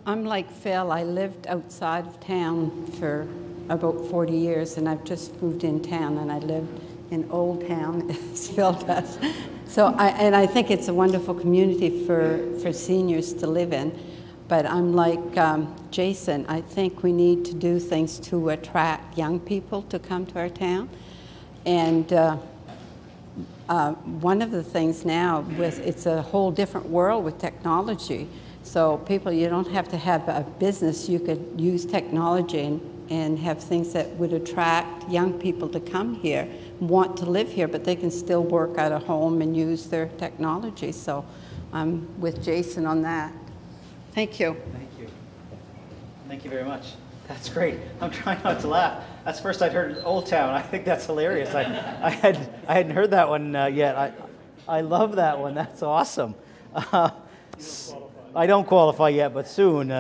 I'm like Phil. I lived outside of town for about 40 years, and I've just moved in town, and I lived in Old Town, as Phil does. So I think it's a wonderful community for seniors to live in. But I'm like Jason. I think we need to do things to attract young people to come to our town. And one of the things now, it's a whole different world with technology. So people, you don't have to have a business. You could use technology and have things that would attract young people to come here, want to live here, but they can still work out of home and use their technology. So I'm with Jason on that. Thank you. Thank you. Thank you very much. That's great. I'm trying not to laugh. That's the first I'd heard Old Town. I think that's hilarious. I hadn't heard that one yet. I love that one. That's awesome. I don't qualify yet, but soon.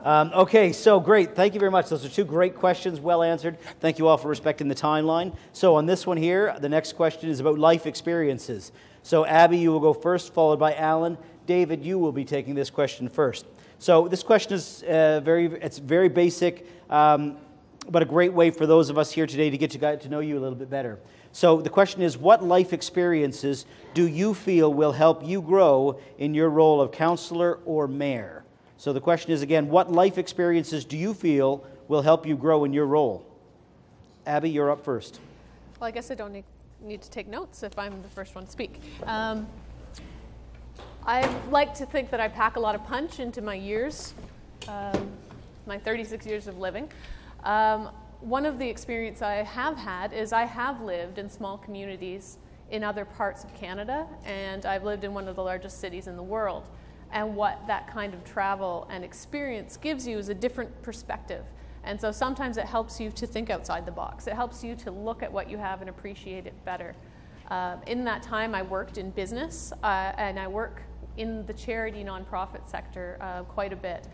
Okay, so great. Thank you very much. Those are two great questions, well answered. Thank you all for respecting the timeline. So on this one here, the next question is about life experiences. So Abby, you will go first, followed by Alan. David, you will be taking this question first. So this question is very basic, but a great way for those of us here today to get to know you a little bit better. So the question is, what life experiences do you feel will help you grow in your role of councillor or mayor? So the question is, again, what life experiences do you feel will help you grow in your role? Abby, you're up first. Well, I guess I don't need to take notes if I'm the first one to speak. I like to think that I pack a lot of punch into my years, my 36 years of living. One of the experiences I have had is I have lived in small communities in other parts of Canada, and I've lived in one of the largest cities in the world. And what that kind of travel and experience gives you is a different perspective. And so sometimes it helps you to think outside the box. It helps you to look at what you have and appreciate it better. In that time, I worked in business, and I work in the charity nonprofit sector quite a bit.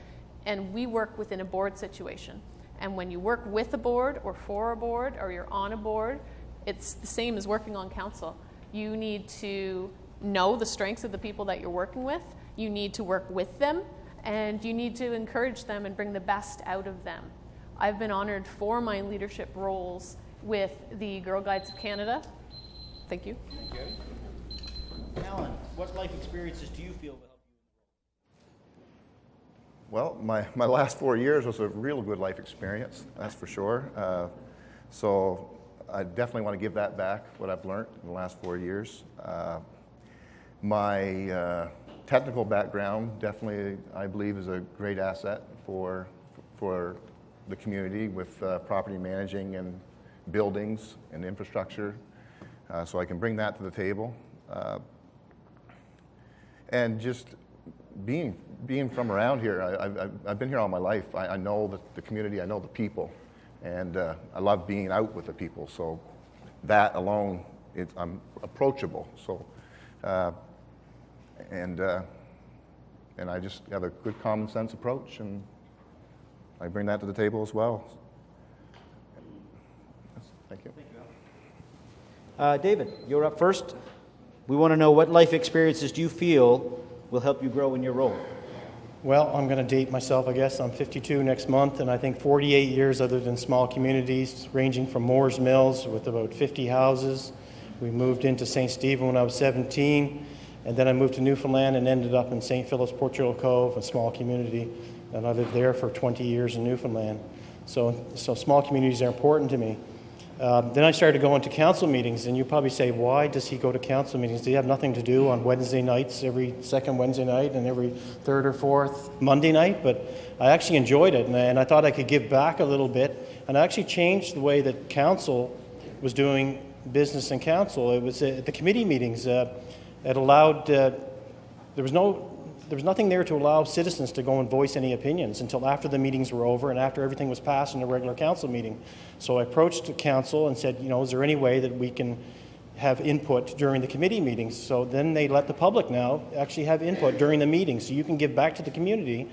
And we work within a board situation. And when you work with a board or for a board or you're on a board, it's the same as working on council. You need to know the strengths of the people that you're working with. You need to work with them, and you need to encourage them and bring the best out of them. I've been honored for my leadership roles with the Girl Guides of Canada. Thank you. Thank you. Alan, what life experiences do you feel will help you? Well, my last 4 years was a real good life experience, that's for sure. So I definitely want to give that back, what I've learned in the last 4 years. My technical background definitely, I believe, is a great asset for the community with property managing and buildings and infrastructure. So I can bring that to the table. And just being from around here, I've been here all my life. I know the community, I know the people, and I love being out with the people. So that alone, I'm approachable. So and I just have a good common sense approach, and I bring that to the table as well. Thank you. David, you're up first. We want to know, what life experiences do you feel will help you grow in your role? Well, I'm going to date myself, I guess. I'm 52 next month, and I think 48 years I lived in small communities, ranging from Moore's Mills with about 50 houses. We moved into St. Stephen when I was 17, and then I moved to Newfoundland and ended up in St. Philip's, Port Jewel Cove, a small community, and I lived there for 20 years in Newfoundland. So small communities are important to me. Then I started going to council meetings, and you probably say, why does he go to council meetings? Do you have nothing to do on Wednesday nights, every second Wednesday night and every third or fourth Monday night? But I actually enjoyed it, and I thought I could give back a little bit, and I actually changed the way that council was doing business in council. It was at the committee meetings. It allowed, there was nothing there to allow citizens to go and voice any opinions until after the meetings were over and after everything was passed in a regular council meeting. So I approached the council and said, is there any way that we can have input during the committee meetings? So then they let the public now actually have input during the meetings. So you can give back to the community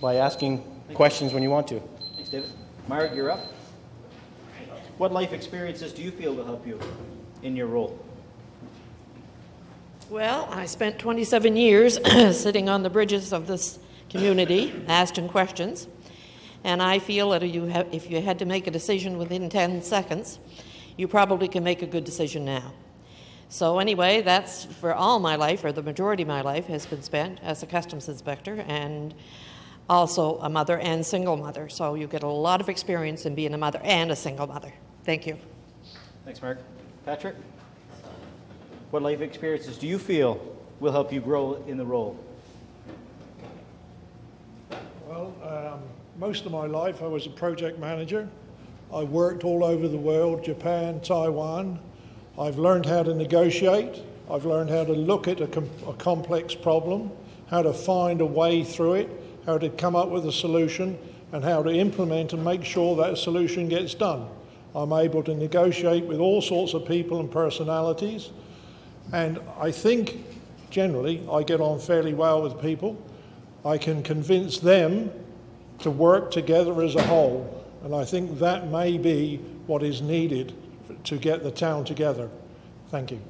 by asking questions when you want to. Thanks, David. Margaret, you're up. What life experiences do you feel will help you in your role? Well, I spent 27 years sitting on the bridges of this community, asking questions, and I feel that if you had to make a decision within 10 seconds, you probably can make a good decision now. So anyway, that's for all my life, or the majority of my life, has been spent as a customs inspector and also a mother and single mother. So you get a lot of experience in being a mother and a single mother. Thank you. Thanks, Mark. Patrick? What life experiences do you feel will help you grow in the role? Well, most of my life I was a project manager. I worked all over the world, Japan, Taiwan. I've learned how to negotiate. I've learned how to look at a complex problem, how to find a way through it, how to come up with a solution, and how to implement and make sure that a solution gets done. I'm able to negotiate with all sorts of people and personalities. And I think, generally, I get on fairly well with people. I can convince them to work together as a whole. And I think that may be what is needed to get the town together. Thank you.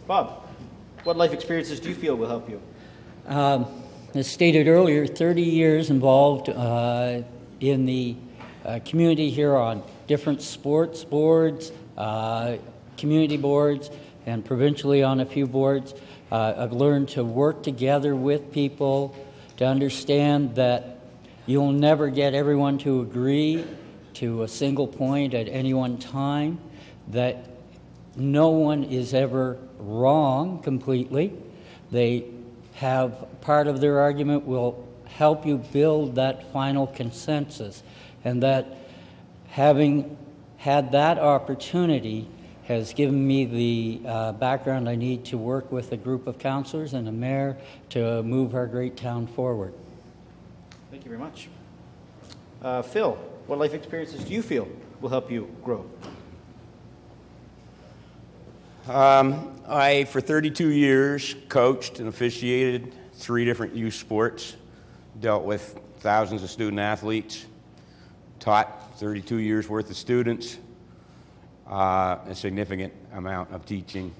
Bob, what life experiences do you feel will help you? As stated earlier, 30 years involved in the community here on different sports boards, community boards, and provincially on a few boards. I've learned to work together with people, to understand that you'll never get everyone to agree to a single point at any one time, that no one is ever wrong completely. They have part of their argument will help you build that final consensus, and that having had that opportunity has given me the background I need to work with a group of councillors and a mayor to move our great town forward. Thank you very much. Phil, what life experiences do you feel will help you grow? I, for 32 years, coached and officiated 3 different youth sports, dealt with thousands of student athletes, taught 32 years worth of students, a significant amount of teaching,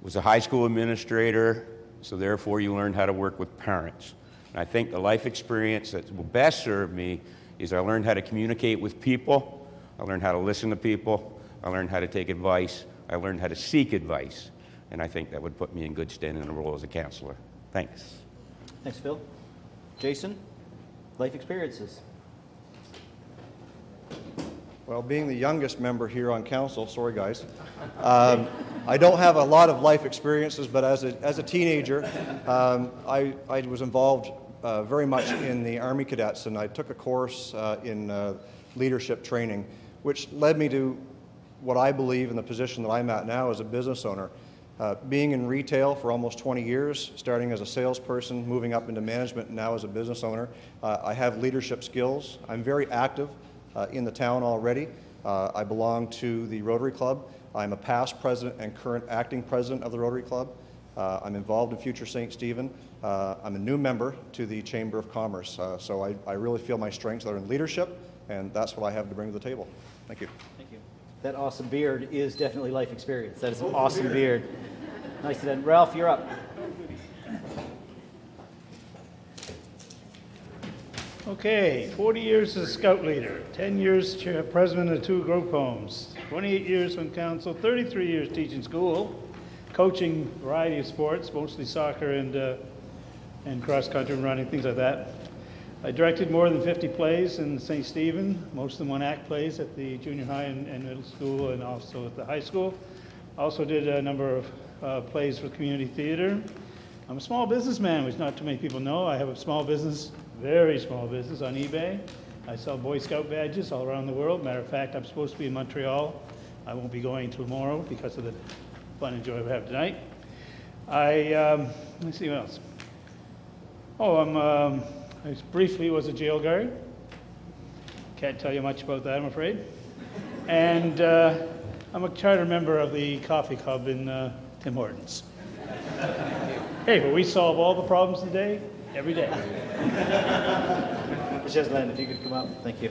was a high school administrator, so therefore you learned how to work with parents. And I think the life experience that will best serve me is I learned how to communicate with people, I learned how to listen to people, I learned how to take advice, I learned how to seek advice, and I think that would put me in good stead in a role as a counselor. Thanks. Thanks, Phil. Jason, life experiences. Well, being the youngest member here on council, sorry guys, I don't have a lot of life experiences, but as a teenager, I was involved very much in the Army Cadets, and I took a course in leadership training, which led me to what I believe in the position that I'm at now as a business owner. Being in retail for almost 20 years, starting as a salesperson, moving up into management, and now as a business owner, I have leadership skills. I'm very active in the town already. I belong to the Rotary Club. I'm a past president and current acting president of the Rotary Club. I'm involved in Future St. Stephen. I'm a new member to the Chamber of Commerce. So I really feel my strengths are in leadership, and that's what I have to bring to the table. Thank you. Thank you. That awesome beard is definitely life experience. That is an awesome beard. Nice to end. Ralph, you're up. Okay, 40 years as scout leader, 10 years president of 2 group homes, 28 years on council, 33 years teaching school, coaching a variety of sports, mostly soccer and cross country and running, things like that. I directed more than 50 plays in St. Stephen, most of them one-act plays at the junior high and middle school and also at the high school. Also did a number of plays for community theater. I'm a small businessman, which not too many people know. I have a small business, very small business on eBay. I sell Boy Scout badges all around the world. Matter of fact, I'm supposed to be in Montreal. I won't be going tomorrow because of the fun and joy we have tonight. Let's see what else. I briefly was a jail guard. Can't tell you much about that, I'm afraid. And I'm a charter member of the coffee club in Tim Hortons. Hey, but we solve all the problems today, every day. Jesland, if you could come up. Thank you.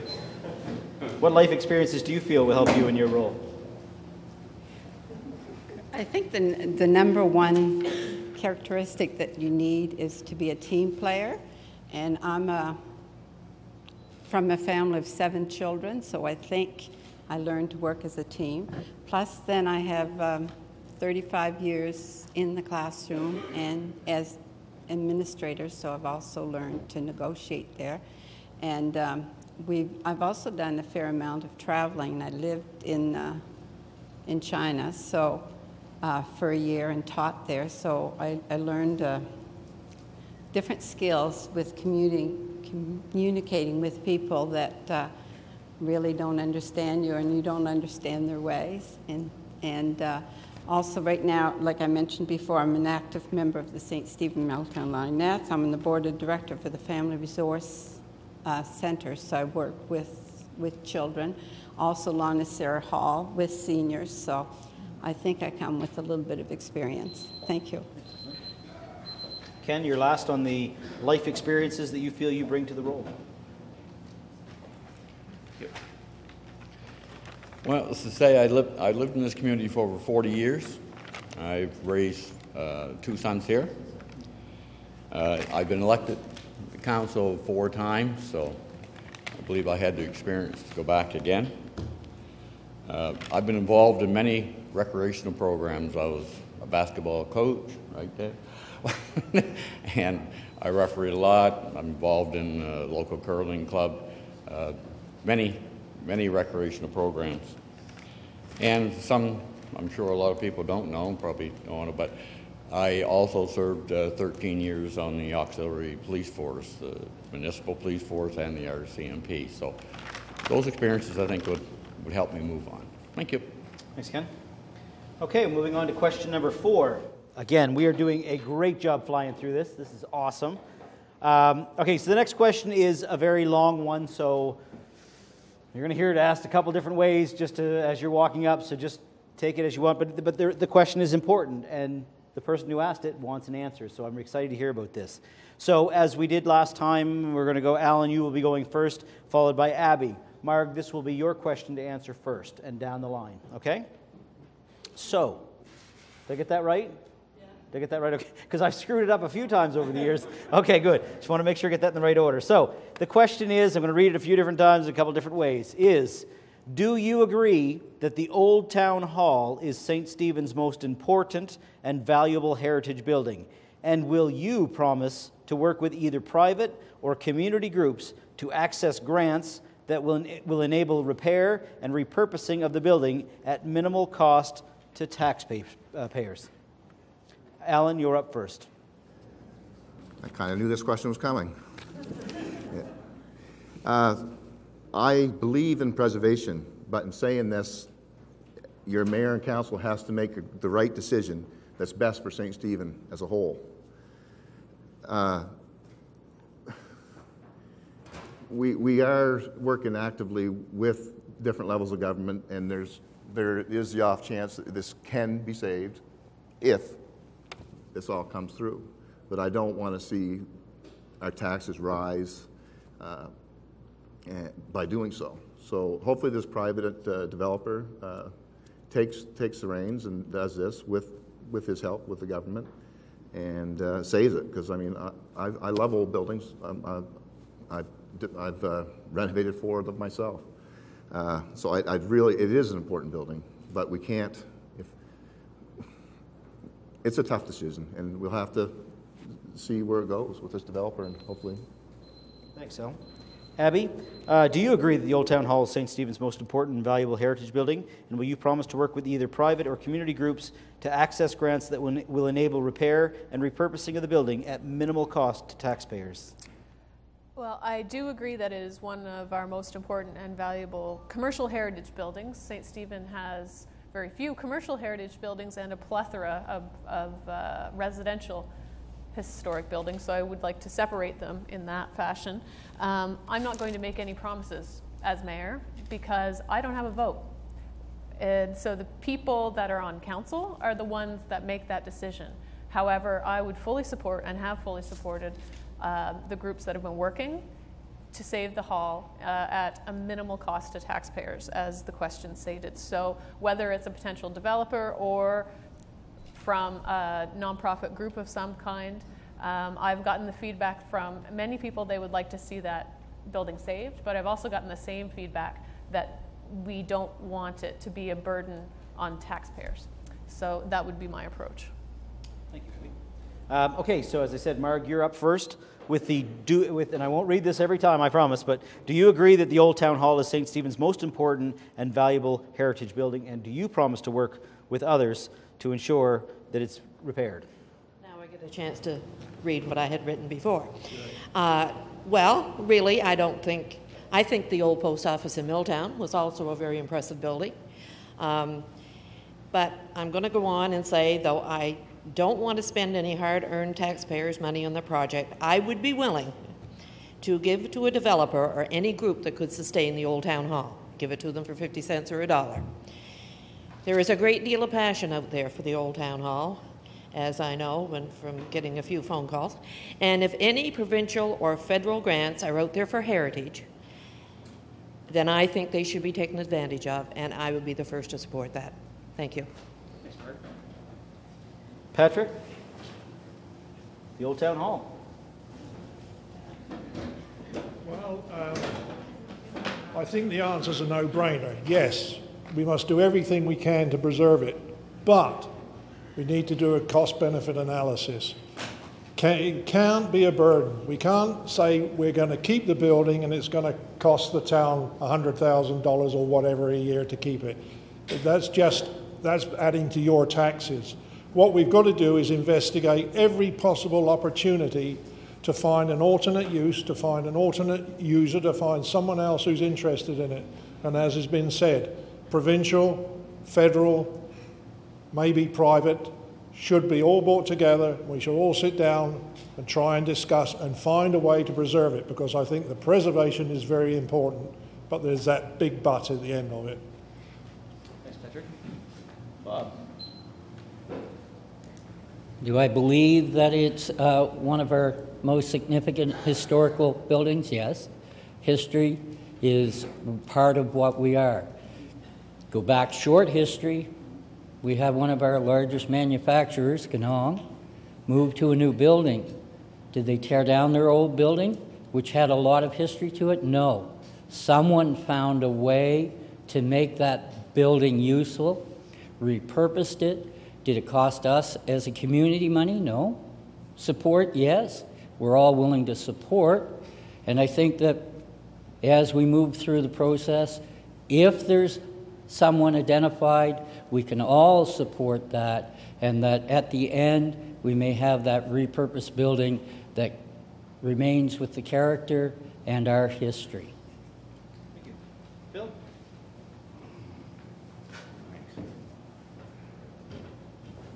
What life experiences do you feel will help you in your role? I think the number one characteristic that you need is to be a team player. And I'm from a family of 7 children, so I think I learned to work as a team. Plus, then I have 35 years in the classroom and as administrator, so I've also learned to negotiate there. And I've also done a fair amount of traveling. I lived in China so for a year and taught there, so I learned different skills with communicating with people that really don't understand you and you don't understand their ways. And also right now, like I mentioned before, I'm an active member of the St. Stephen Meltown Lionettes. I'm on the board of director for the Family Resource Center, so I work with children. Also Lana Sarah Hall with seniors, so I think I come with a little bit of experience. Thank you. Ken, you're last on the life experiences that you feel you bring to the role. Well, let's just say I lived in this community for over 40 years. I've raised 2 sons here. I've been elected to council 4 times, so I believe I had the experience to go back again. I've been involved in many recreational programs. I was a basketball coach, right there. And I refereed a lot. I'm involved in a local curling club, many recreational programs. And some, I'm sure a lot of people don't know, probably don't know, but I also served 13 years on the auxiliary police force, the municipal police force and the RCMP. So those experiences I think would help me move on. Thank you. Thanks, Ken. Okay, moving on to question number 4. Again, we are doing a great job flying through this. This is awesome. Okay, so the next question is a very long one, so you're going to hear it asked a couple different ways just as you're walking up, so just take it as you want. But the question is important, and the person who asked it wants an answer, so I'm excited to hear about this. So as we did last time, we're going to go, Alan, you will be going first, followed by Abby. Marg, this will be your question to answer first and down the line, okay? So, did I get that right? Yeah. Did I get that right? Okay, because I've screwed it up a few times over the years. Okay, good. Just want to make sure I get that in the right order. So, the question is, I'm going to read it a few different times, a couple different ways, is, do you agree that the Old Town Hall is St. Stephen's most important and valuable heritage building? And will you promise to work with either private or community groups to access grants that will enable repair and repurposing of the building at minimal cost to taxpayers? Alan, you're up first. I kind of knew this question was coming. Yeah. I believe in preservation, but in saying this, your mayor and council has to make the right decision that's best for St. Stephen as a whole. We are working actively with different levels of government, and there is the off chance that this can be saved if this all comes through. But I don't want to see our taxes rise by doing so. So hopefully this private developer takes the reins and does this with his help with the government and saves it. Because I mean, I love old buildings. I've renovated 4 of them myself. So I'd really, it is an important building, but we can't, it's a tough decision, and we'll have to see where it goes with this developer, and hopefully. Thanks, Al. Abby, do you agree that the Old Town Hall is St. Stephen's most important and valuable heritage building, and will you promise to work with either private or community groups to access grants that will enable repair and repurposing of the building at minimal cost to taxpayers? Well, I do agree that it is one of our most important and valuable commercial heritage buildings. St. Stephen has very few commercial heritage buildings and a plethora of residential historic buildings, so I would like to separate them in that fashion. I'm not going to make any promises as mayor because I don't have a vote. And so the people that are on council are the ones that make that decision. However, I would fully support and have fully supported the groups that have been working to save the hall at a minimal cost to taxpayers, as the question stated. So whether it's a potential developer or from a nonprofit group of some kind, I've gotten the feedback from many people they would like to see that building saved, but I've also gotten the same feedback that we don't want it to be a burden on taxpayers. So that would be my approach. Thank you. Okay, so as I said, Marg, you're up first and I won't read this every time, I promise, but do you agree that the Old Town Hall is St. Stephen's most important and valuable heritage building, and do you promise to work with others to ensure that it's repaired? Now I get a chance to read what I had written before. Well, really, I think the old post office in Milltown was also a very impressive building. But I'm going to go on and say, though I don't want to spend any hard-earned taxpayers' money on the project, I would be willing to give to a developer or any group that could sustain the Old Town Hall. Give it to them for 50 cents or $1. There is a great deal of passion out there for the Old Town Hall, as I know from getting a few phone calls. And if any provincial or federal grants are out there for heritage, then I think they should be taken advantage of, and I would be the first to support that. Thank you. Thanks, Mark. Patrick? The Old Town Hall. Well, I think the answer's a no-brainer. Yes, we must do everything we can to preserve it, but we need to do a cost-benefit analysis. It can't be a burden. We can't say we're going to keep the building and it's going to cost the town $100,000 or whatever a year to keep it. That's adding to your taxes. What we've got to do is investigate every possible opportunity to find an alternate use, to find an alternate user, to find someone else who's interested in it. And as has been said, provincial, federal, maybe private, should be all brought together. We should all sit down and try and discuss and find a way to preserve it, because I think the preservation is very important, but there's that big but at the end of it. Thanks, Patrick. Bob. Do I believe that it's one of our most significant historical buildings? Yes. History is part of what we are. Go back short history, we have one of our largest manufacturers, Ganong, moved to a new building. Did they tear down their old building, which had a lot of history to it? No. Someone found a way to make that building useful, repurposed it. Did it cost us as a community money? No. Support? Yes. We're all willing to support. And I think that as we move through the process, if there's someone identified, we can all support that, and that at the end we may have that repurposed building that remains with the character and our history. Thank you. Bill?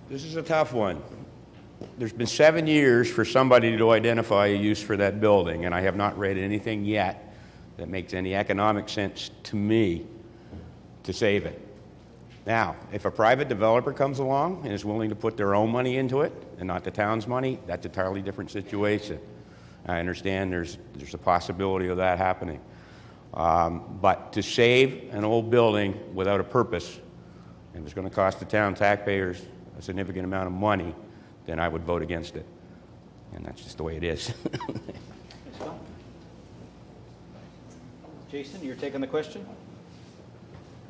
This is a tough one. There's been 7 years for somebody to identify a use for that building, and I have not read anything yet that makes any economic sense to me to save it. Now, if a private developer comes along and is willing to put their own money into it and not the town's money, that's a entirely different situation. I understand there's a possibility of that happening. But to save an old building without a purpose, and it's going to cost the town taxpayers a significant amount of money, then I would vote against it. And that's just the way it is. Thanks, Bill. Jason, you're taking the question?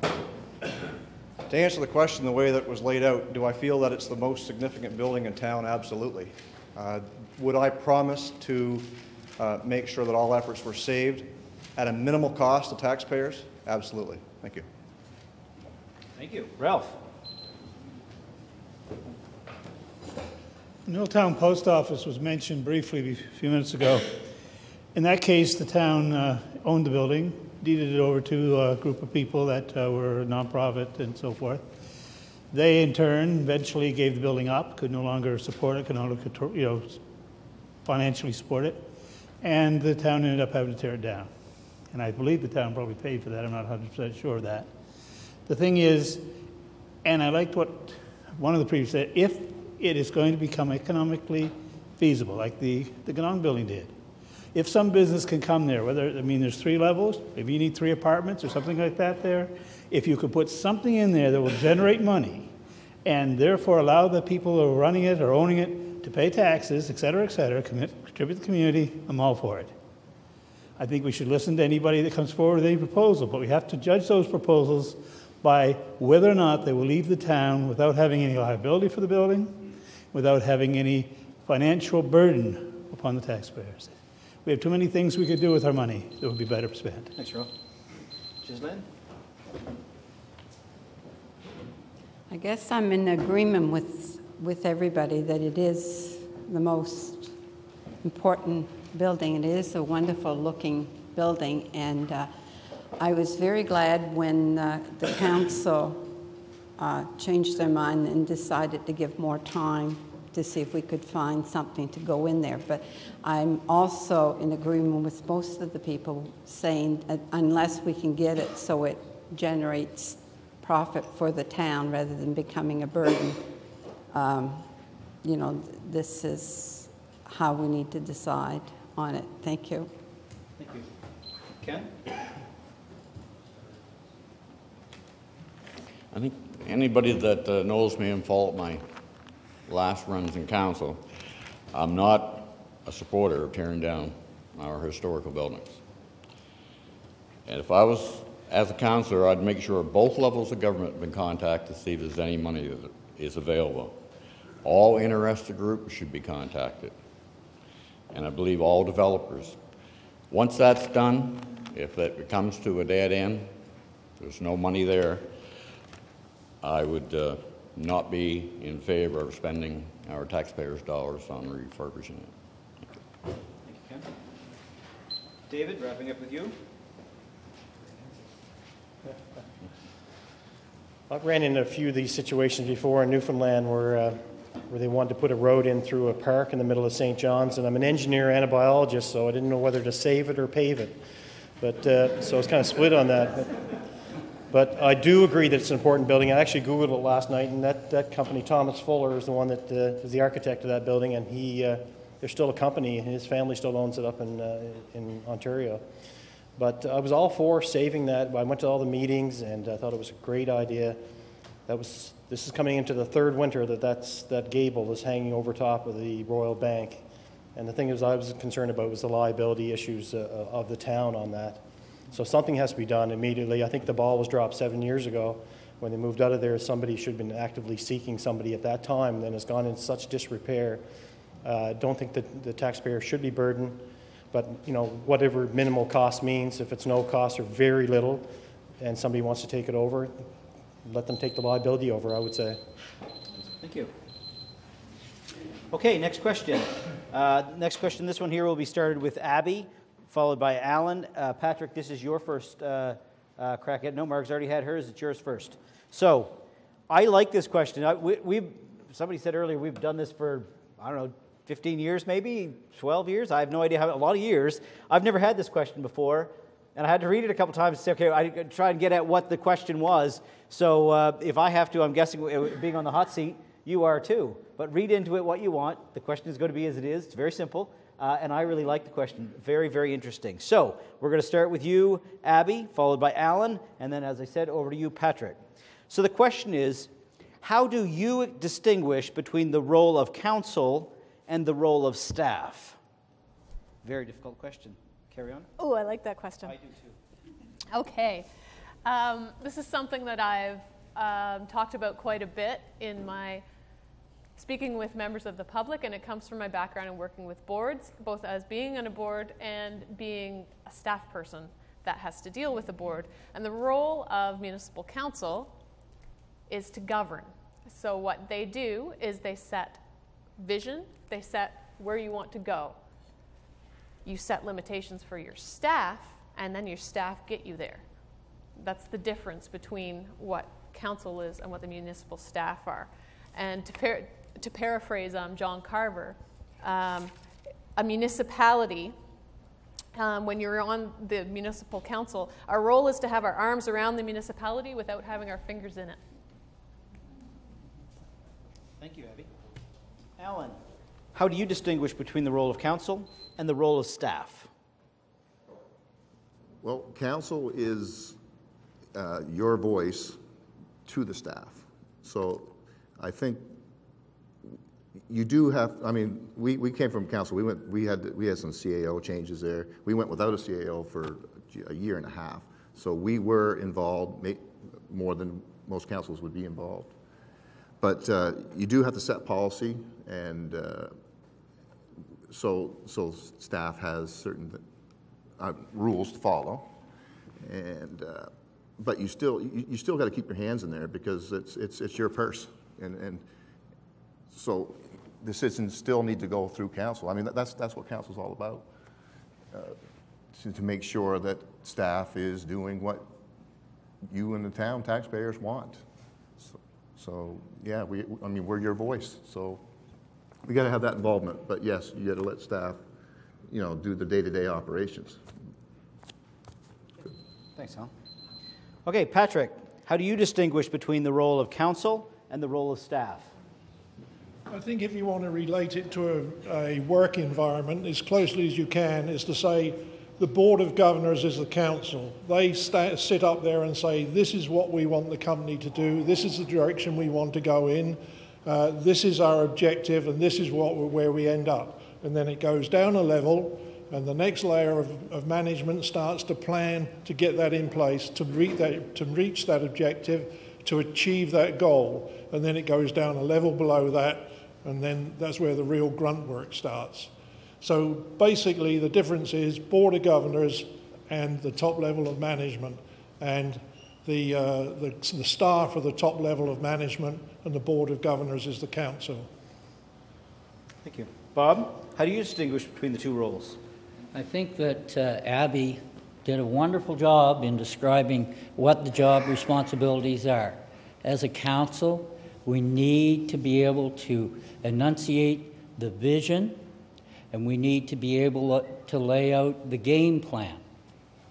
To answer the question the way that it was laid out, do I feel that it's the most significant building in town? Absolutely. Would I promise to make sure that all efforts were saved at a minimal cost to taxpayers? Absolutely. Thank you. Thank you. Ralph? The Milltown Post Office was mentioned briefly a few minutes ago. In that case, the town owned the building, deeded it over to a group of people that were nonprofit and so forth. They, in turn, eventually gave the building up, could no longer support it, could no longer financially support it, and the town ended up having to tear it down. And I believe the town probably paid for that. I'm not 100% sure of that. The thing is, and I liked what one of the previous said, if it is going to become economically feasible, like the Ganong building did, if some business can come there, there's 3 levels, maybe you need 3 apartments or something like that there, if you could put something in there that will generate money and therefore allow the people who are running it or owning it to pay taxes, et cetera, contribute to the community, I'm all for it. I think we should listen to anybody that comes forward with any proposal, but we have to judge those proposals by whether or not they will leave the town without having any liability for the building, without having any financial burden upon the taxpayers. We have too many things we could do with our money that would be better spent. Thanks, Ralph. Ghislaine? I guess I'm in agreement with everybody that it is the most important building. It is a wonderful looking building, and I was very glad when the council changed their mind and decided to give more time to see if we could find something to go in there. But I'm also in agreement with most of the people saying that unless we can get it so it generates profit for the town rather than becoming a burden, this is how we need to decide on it. Thank you. Thank you. Ken? I think anybody that knows me and followed my last runs in council, I'm not a supporter of tearing down our historical buildings. And if I was, as a councillor, I'd make sure both levels of government have been contacted to see if there's any money that is available. All interested groups should be contacted. And I believe all developers. Once that's done, if it comes to a dead end, there's no money there, I would not be in favor of spending our taxpayers' dollars on refurbishing it. Thank you, Ken. David, wrapping up with you. I've ran into a few of these situations before in Newfoundland where where they wanted to put a road in through a park in the middle of St. John's. And I'm an engineer and a biologist, so I didn't know whether to save it or pave it. But so I was kind of split on that. But I do agree that it's an important building. I actually Googled it last night, and that company, Thomas Fuller, is the one that is the architect of that building, and they're still a company, and his family still owns it up in Ontario. But I was all for saving that. I went to all the meetings, and I thought it was a great idea. This is coming into the third winter that gable is hanging over top of the Royal Bank. And the thing is, I was concerned about was the liability issues of the town on that. So something has to be done immediately. I think the ball was dropped 7 years ago when they moved out of there. Somebody should have been actively seeking somebody at that time, and then it's gone in such disrepair. I don't think that the taxpayer should be burdened, but whatever minimal cost means, if it's no cost or very little, and somebody wants to take it over, let them take the liability over, I would say. Thank you. Okay, next question. This one here will be started with Abby, followed by Alan. Patrick, this is your first crack at it. No, Marg's already had hers. It's yours first. So, I like this question. Somebody said earlier we've done this for, 15 years maybe, 12 years. I have no idea a lot of years. I've never had this question before, and I had to read it a couple times to say, okay, I try and get at what the question was. So if I have to, I'm guessing being on the hot seat, you are too. But read into it what you want. The question is going to be as it is. It's very simple. And I really like the question. Very, very interesting. So we're going to start with you, Abby, followed by Alan, and then, as I said, over to you, Patrick. So the question is, how do you distinguish between the role of council and the role of staff? Very difficult question. Carry on. Oh, I like that question. I do too. Okay. This is something that I've talked about quite a bit in my speaking with members of the public, and it comes from my background in working with boards, both as being on a board and being a staff person that has to deal with a board. And the role of municipal council is to govern. So what they do is they set vision, they set where you want to go. You set limitations for your staff, and then your staff get you there. That's the difference between what council is and what the municipal staff are. And to paraphrase John Carver, a municipality, when you're on the municipal council, our role is to have our arms around the municipality without having our fingers in it. Thank you, Abby. Alan, how do you distinguish between the role of council and the role of staff? Well, council is your voice to the staff. So I think you do have, we came from council. We had some CAO changes there. We went without a CAO for a year and a half. So we were involved more than most councils would be involved. But you do have to set policy, and so staff has certain rules to follow, and but you still got to keep your hands in there because it's your purse, and so decisions still need to go through council. I mean that's what council's all about, to make sure that staff is doing what you and the town taxpayers want. So yeah, we're your voice. So we got to have that involvement. But yes, you got to let staff, do the day-to-day operations. Good. Thanks, Alan. Okay, Patrick, how do you distinguish between the role of council and the role of staff? I think if you want to relate it to a work environment as closely as you can, is to say the Board of Governors is the council. They sit up there and say, this is what we want the company to do, this is the direction we want to go in, this is our objective, and this is where we end up. And then it goes down a level, and the next layer of management starts to plan to get that in place, to reach that objective, to achieve that goal. And then it goes down a level below that, and then that's where the real grunt work starts. So basically the difference is Board of Governors and the top level of management, and the staff of the top level of management, and the Board of Governors is the council. Thank you. Bob, how do you distinguish between the two roles? I think that Abby did a wonderful job in describing what the job responsibilities are. As a council, We need to be able to enunciate the vision, and we need to be able to lay out the game plan.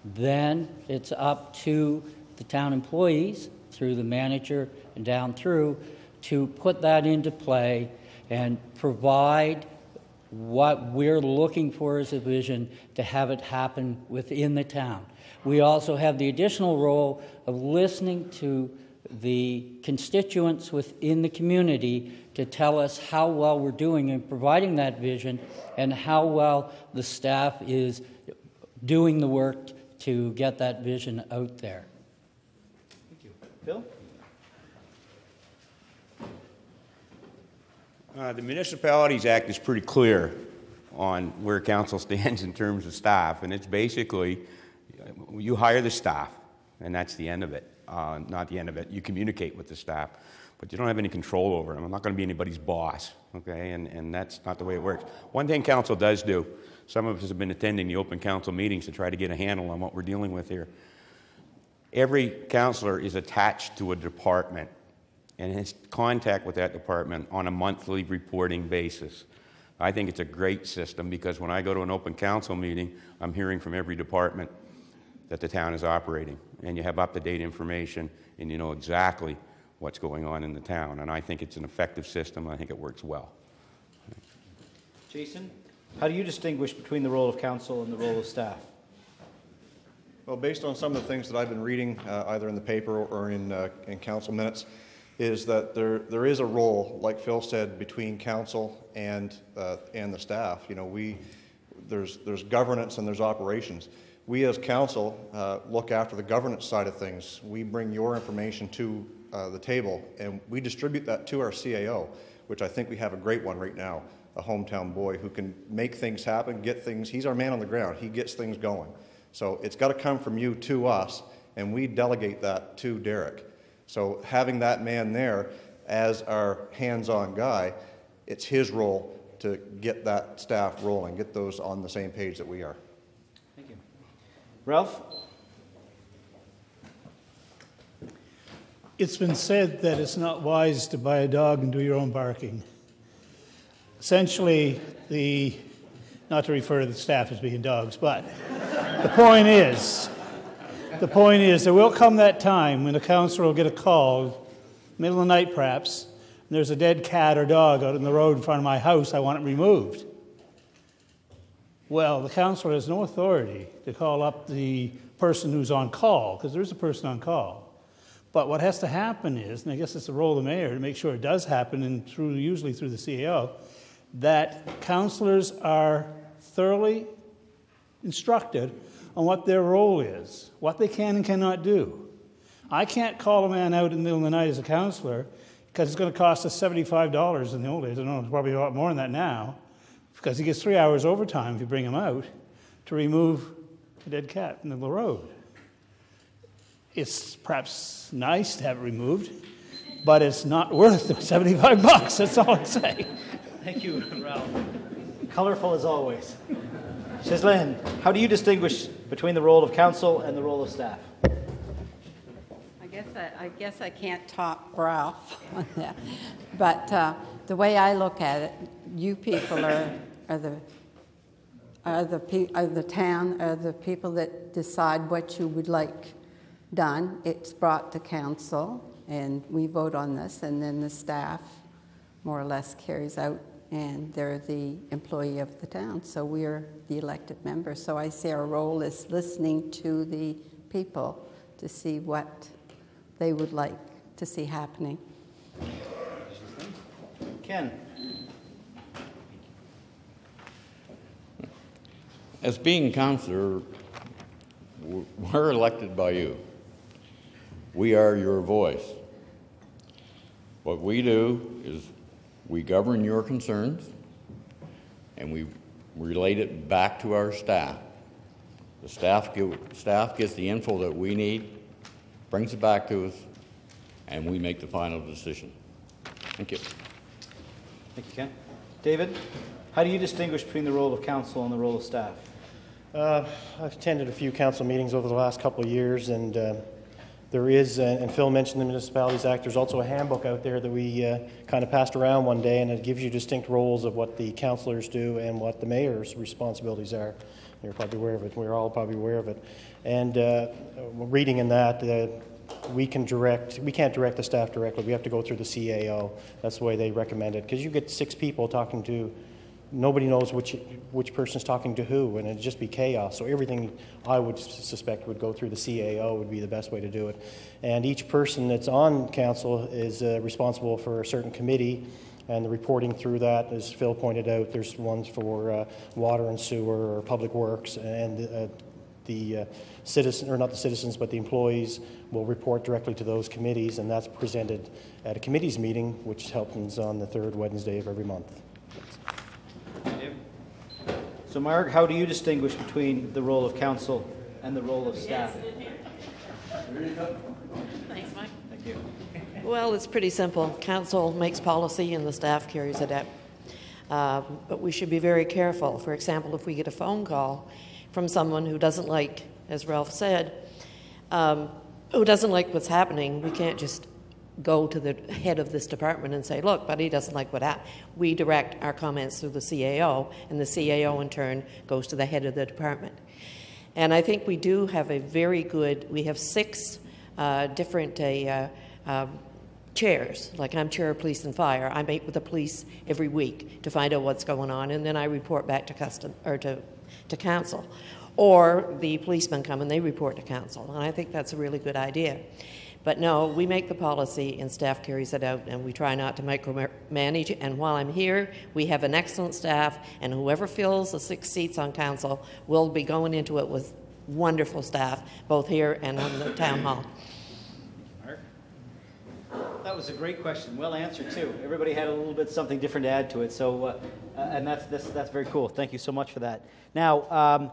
Then it's up to the town employees, through the manager and down through, to put that into play and provide what we're looking for as a vision to have it happen within the town. We also have the additional role of listening to the constituents within the community to tell us how well we're doing in providing that vision and how well the staff is doing the work to get that vision out there. Thank you. Bill? The Municipalities Act is pretty clear on where council stands in terms of staff, and it's basically you hire the staff, and that's the end of it. Not the end of it. You communicate with the staff, but you don't have any control over them. I'm not going to be anybody's boss, okay? And that's not the way it works. One thing council does do, some of us have been attending the open council meetings to try to get a handle on what we're dealing with here. Every councillor is attached to a department and has contact with that department on a monthly reporting basis. I think it's a great system because when I go to an open council meeting, I'm hearing from every department that the town is operating, and you have up-to-date information and you know exactly what's going on in the town, and I think it's an effective system. I think it works well. Jason, how do you distinguish between the role of council and the role of staff? Well, based on some of the things that I've been reading, either in the paper or in council minutes, is that there is a role, like Phil said, between council and the staff. You know, there's governance and there's operations. We as council look after the governance side of things. We bring your information to the table, and we distribute that to our CAO, which I think we have a great one right now, a hometown boy who can make things happen, get things. He's our man on the ground. He gets things going. So it's got to come from you to us, and we delegate that to Derek. So having that man there as our hands-on guy, it's his role to get that staff rolling, get those on the same page that we are. Thank you. Ralph? It's been said that it's not wise to buy a dog and do your own barking. Essentially, not to refer to the staff as being dogs, but the point is there will come that time when the councillor will get a call, middle of the night perhaps, and there's a dead cat or dog out in the road in front of my house, I want it removed. Well, the councillor has no authority to call up the person who's on call, because there is a person on call. But what has to happen is, and I guess it's the role of the mayor to make sure it does happen, and usually through the CAO, that councillors are thoroughly instructed on what their role is, what they can and cannot do. I can't call a man out in the middle of the night as a councillor because it's going to cost us $75 in the old days. I don't know, it's probably a lot more than that now, because he gets 3 hours overtime if you bring him out to remove a dead cat in the middle of the road. It's perhaps nice to have it removed, but it's not worth the $75. That's all I'd say. Thank you, Ralph. Colorful as always. Shislin, how do you distinguish between the role of council and the role of staff? I guess I can't top Ralph on that. But the way I look at it, you people are the town, are the people that decide what you would like done. It's brought to council, and we vote on this, and then the staff more or less carries out, and they're the employee of the town, so we're the elected members. So I see our role is listening to the people to see what they would like to see happening. Ken? As being councillor, we're elected by you. We are your voice. What we do is we govern your concerns and we relate it back to our staff. The staff gets the info that we need, brings it back to us, and we make the final decision. Thank you. Thank you, Ken. David, how do you distinguish between the role of council and the role of staff? I've attended a few council meetings over the last couple of years, and the There is, and Phil mentioned the Municipalities Act, there's also a handbook out there that we kind of passed around one day, and it gives you distinct roles of what the councillors do and what the mayor's responsibilities are. You're probably aware of it. We're all probably aware of it. And reading in that, we can't direct the staff directly. We have to go through the CAO. That's the way they recommend it. Because you get 6 people talking to, nobody knows which person's talking to who, and it'd just be chaos. So everything, I would suspect, would go through the CAO would be the best way to do it. And each person that's on council is responsible for a certain committee, and the reporting through that, as Phil pointed out, there's ones for water and sewer or public works, and the citizen, or not the citizens, but the employees will report directly to those committees, and that's presented at a committees meeting, which happens on the 3rd Wednesday of every month. So Marg, how do you distinguish between the role of council and the role of staff? Thanks, Mike. Thank you. Well, it's pretty simple. Council makes policy and the staff carries it out. But we should be very careful. For example, if we get a phone call from someone who doesn't like, as Ralph said, who doesn't like what's happening, we can't just go to the head of this department and say, look, but he doesn't like what happened. We direct our comments through the CAO, and the CAO in turn goes to the head of the department. And I think we do have a very good, we have 6 different chairs. Like I'm chair of police and fire. I meet with the police every week to find out what's going on, and then I report back to council. Or the policemen come and they report to council, and I think that's a really good idea. But no, we make the policy and staff carries it out, and we try not to micromanage. And while I'm here, we have an excellent staff, and whoever fills the 6 seats on council will be going into it with wonderful staff, both here and on the town hall. Mark? That was a great question. Well answered, too. Everybody had a little bit something different to add to it. So, and that's very cool. Thank you so much for that. Now,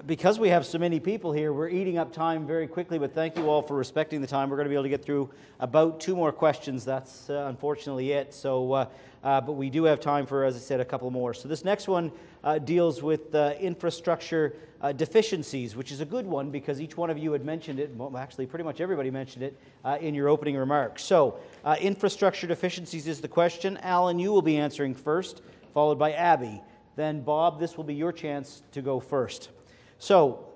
because we have so many people here, we're eating up time very quickly, but thank you all for respecting the time. We're going to be able to get through about 2 more questions. That's unfortunately it. So, but we do have time for, as I said, a couple more. So this next one deals with infrastructure deficiencies, which is a good one because each one of you had mentioned it. Well, actually, pretty much everybody mentioned it in your opening remarks. So infrastructure deficiencies is the question. Alan, you will be answering first, followed by Abby. Then Bob, this will be your chance to go first. So,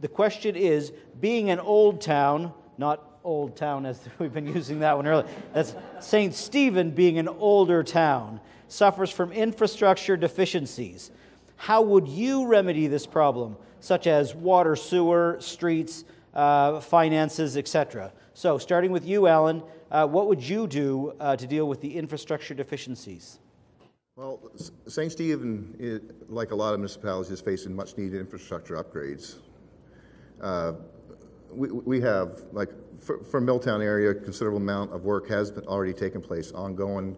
the question is, being an old town, not Old Town as we've been using that one earlier, that's St. Stephen being an older town, suffers from infrastructure deficiencies. How would you remedy this problem, such as water, sewer, streets, finances, etc.? So, starting with you, Alan, what would you do to deal with the infrastructure deficiencies? Well, St. Stephen, like a lot of municipalities, is facing much-needed infrastructure upgrades. We have, like, for Milltown area, a considerable amount of work has already taken place. Ongoing,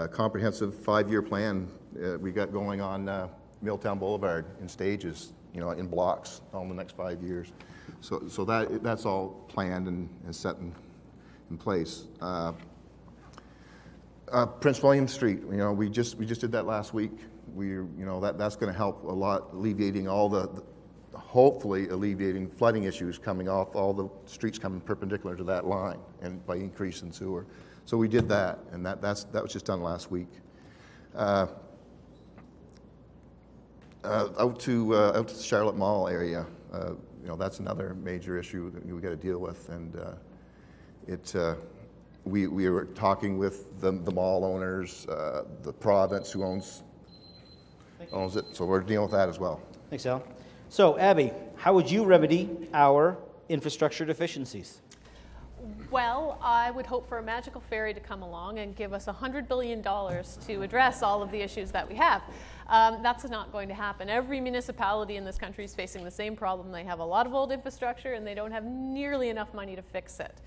comprehensive 5-year plan we got going on Milltown Boulevard in stages, in blocks, all the next 5 years. So that's all planned and set in place. Prince William Street, we just did that last week. That's going to help a lot, alleviating all hopefully alleviating flooding issues coming off all the streets coming perpendicular to that line, and by increasing sewer. So we did that, and that was just done last week. Out to the Charlotte Mall area, that's another major issue that we got to deal with, and We were talking with the mall owners, the province who owns it, so we're dealing with that as well. Thanks, Al. So, Abby, how would you remedy our infrastructure deficiencies? Well, I would hope for a magical fairy to come along and give us $100 billion to address all of the issues that we have. That's not going to happen. Every municipality in this country is facing the same problem. They have a lot of old infrastructure and they don't have nearly enough money to fix it.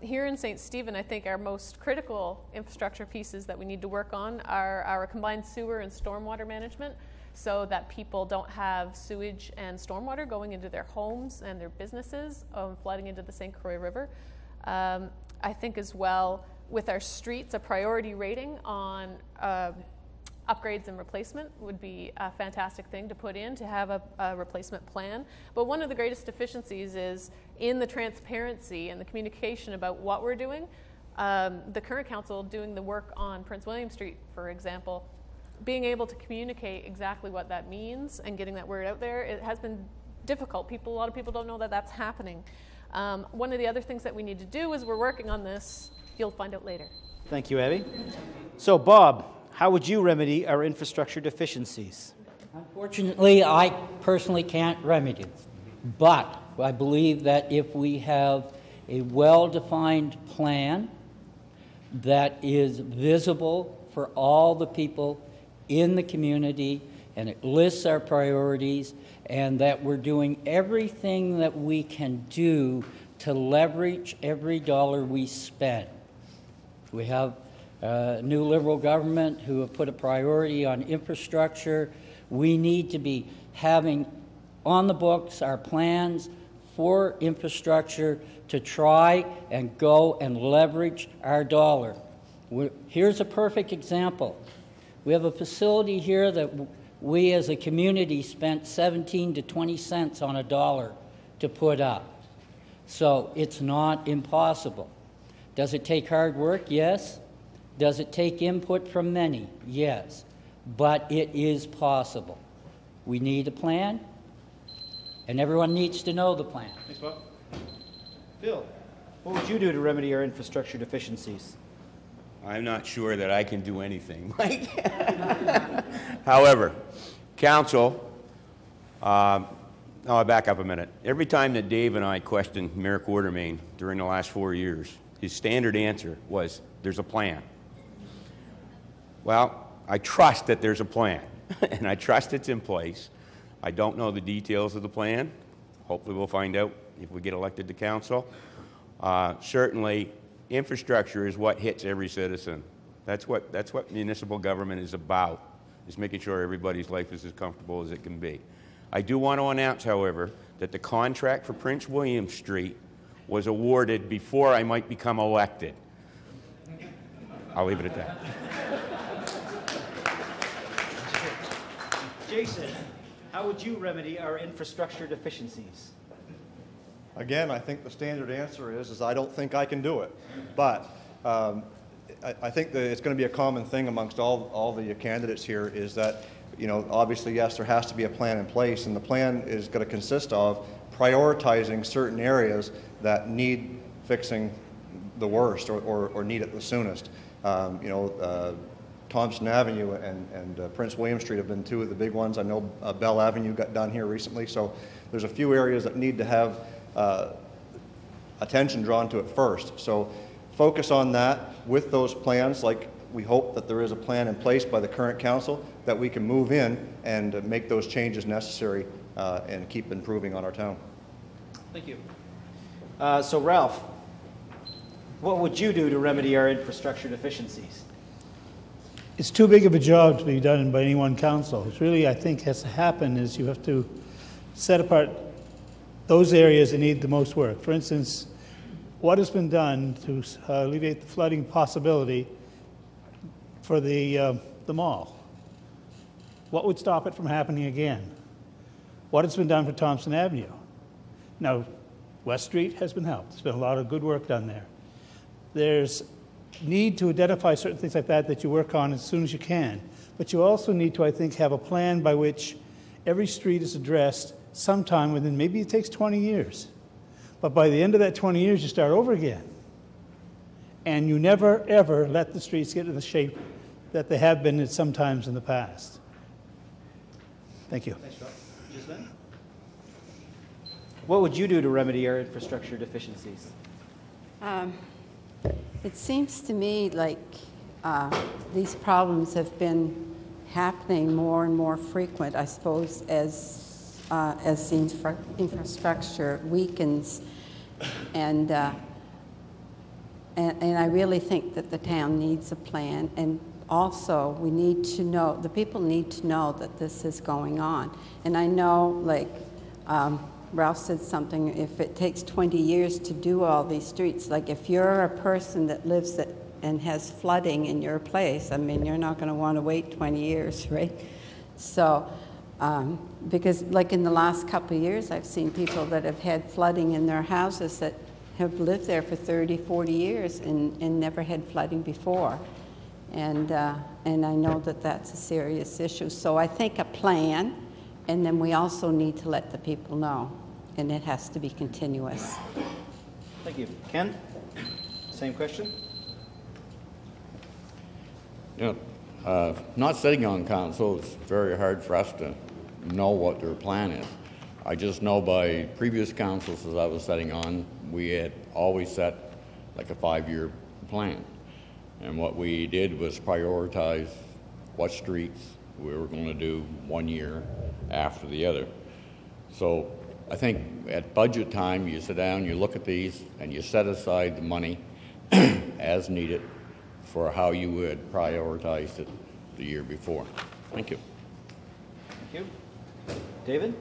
Here in St. Stephen, I think our most critical infrastructure pieces that we need to work on are our combined sewer and stormwater management, so that people don't have sewage and stormwater going into their homes and their businesses, flooding into the St. Croix River. I think as well with our streets, a priority rating on upgrades and replacement would be a fantastic thing to put in, to have a replacement plan. But one of the greatest deficiencies is in the transparency and the communication about what we're doing. The current council doing the work on Prince William Street, for example, being able to communicate exactly what that means and getting that word out there, it has been difficult. A lot of people don't know that that's happening. One of the other things that we need to do is we're working on this. You'll find out later. Thank you, Abby. So, Bob, how would you remedy our infrastructure deficiencies? Unfortunately, I personally can't remedy it. But I believe that if we have a well-defined plan that is visible for all the people in the community, and it lists our priorities, and that we're doing everything that we can do to leverage every dollar we spend. We have a new Liberal government who have put a priority on infrastructure. We need to be having on the books our plans for infrastructure to try and go and leverage our dollar. Here's a perfect example. We have a facility here that we as a community spent 17 to 20 cents on a dollar to put up. So it's not impossible. Does it take hard work? Yes. Does it take input from many? Yes. But it is possible. We need a plan, and everyone needs to know the plan. Thanks, Bob. Phil, what would you do to remedy our infrastructure deficiencies? I'm not sure that I can do anything, Mike. However, council, I'll back up a minute. Every time that Dave and I questioned Mayor Quartermain during the last 4 years, his standard answer was, there's a plan. Well, I trust that there's a plan, and I trust it's in place. I don't know the details of the plan. Hopefully we'll find out if we get elected to council. Certainly, infrastructure is what hits every citizen. That's what municipal government is about, is making sure everybody's life is as comfortable as it can be. I do want to announce, however, that the contract for Prince William Street was awarded before I might become elected. I'll leave it at that. Jason, how would you remedy our infrastructure deficiencies? Again, I think the standard answer is I don't think I can do it. But I think that it's going to be a common thing amongst all the candidates here is that, obviously, yes, there has to be a plan in place, and the plan is going to consist of prioritizing certain areas that need fixing the worst or need it the soonest. Thompson Avenue and Prince William Street have been two of the big ones. I know Bell Avenue got done here recently, so there's a few areas that need to have attention drawn to it first. So focus on that with those plans, like we hope that there is a plan in place by the current council that we can move in and make those changes necessary and keep improving on our town. Thank you. So Ralph, what would you do to remedy our infrastructure deficiencies? It's too big of a job to be done by any one council. It's really, I think, has to happen is you have to set apart those areas that need the most work. For instance, what has been done to alleviate the flooding possibility for the mall? What would stop it from happening again? What has been done for Thompson Avenue? Now, West Street has been helped. There's been a lot of good work done there. There's need to identify certain things like that you work on as soon as you can. But you also need to, I think, have a plan by which every street is addressed sometime within, maybe it takes 20 years. But by the end of that 20 years, you start over again. And you never, ever let the streets get in the shape that they have been at some times in the past. Thank you. Thanks, Rob. Ghislaine? What would you do to remedy our infrastructure deficiencies? It seems to me like these problems have been happening more and more frequent, I suppose, as the infrastructure weakens. And I really think that the town needs a plan. And also, we need to know, the people need to know that this is going on. And I know, like, Ralph said something, if it takes 20 years to do all these streets, like if you're a person that lives and has flooding in your place, I mean, you're not going to want to wait 20 years, right? So, because like in the last couple of years, I've seen people that have had flooding in their houses that have lived there for 30, 40 years and never had flooding before. And I know that that's a serious issue. So I think a plan, and then we also need to let the people know, and it has to be continuous. Thank you. Ken, same question? Not sitting on council, it's very hard for us to know what their plan is. I just know by previous councils as I was sitting on, we had always set like a 5-year plan. And what we did was prioritize what streets we were going to do 1 year after the other. So I think at budget time, you sit down, you look at these, and you set aside the money as needed for how you would prioritize it the year before. Thank you. Thank you. David?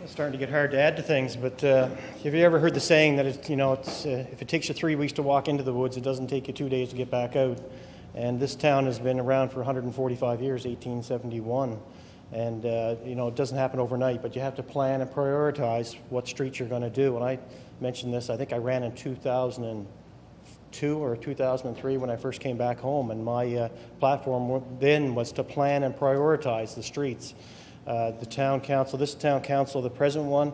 It's starting to get hard to add to things, but have you ever heard the saying that it's, if it takes you 3 weeks to walk into the woods, it doesn't take you 2 days to get back out? And this town has been around for 145 years, 1871. And, it doesn't happen overnight, but you have to plan and prioritize what streets you're going to do. And I mentioned this, I think I ran in 2002 or 2003 when I first came back home, and my platform then was to plan and prioritize the streets. The town council, this town council, the present one,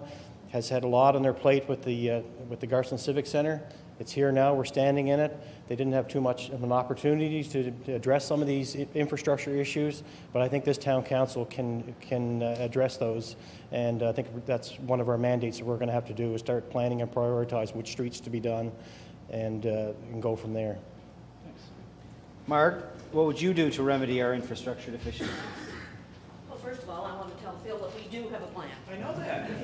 has had a lot on their plate with the Garston Civic Center. It's here now, we're standing in it. They didn't have too much of an opportunity to address some of these infrastructure issues, but I think this town council can address those. And I think that's one of our mandates that we're going to have to do, is start planning and prioritize which streets to be done, and go from there. Thanks. Mark, what would you do to remedy our infrastructure deficiencies? Well, first of all, I want to tell Phil that we do have a plan. I know that. We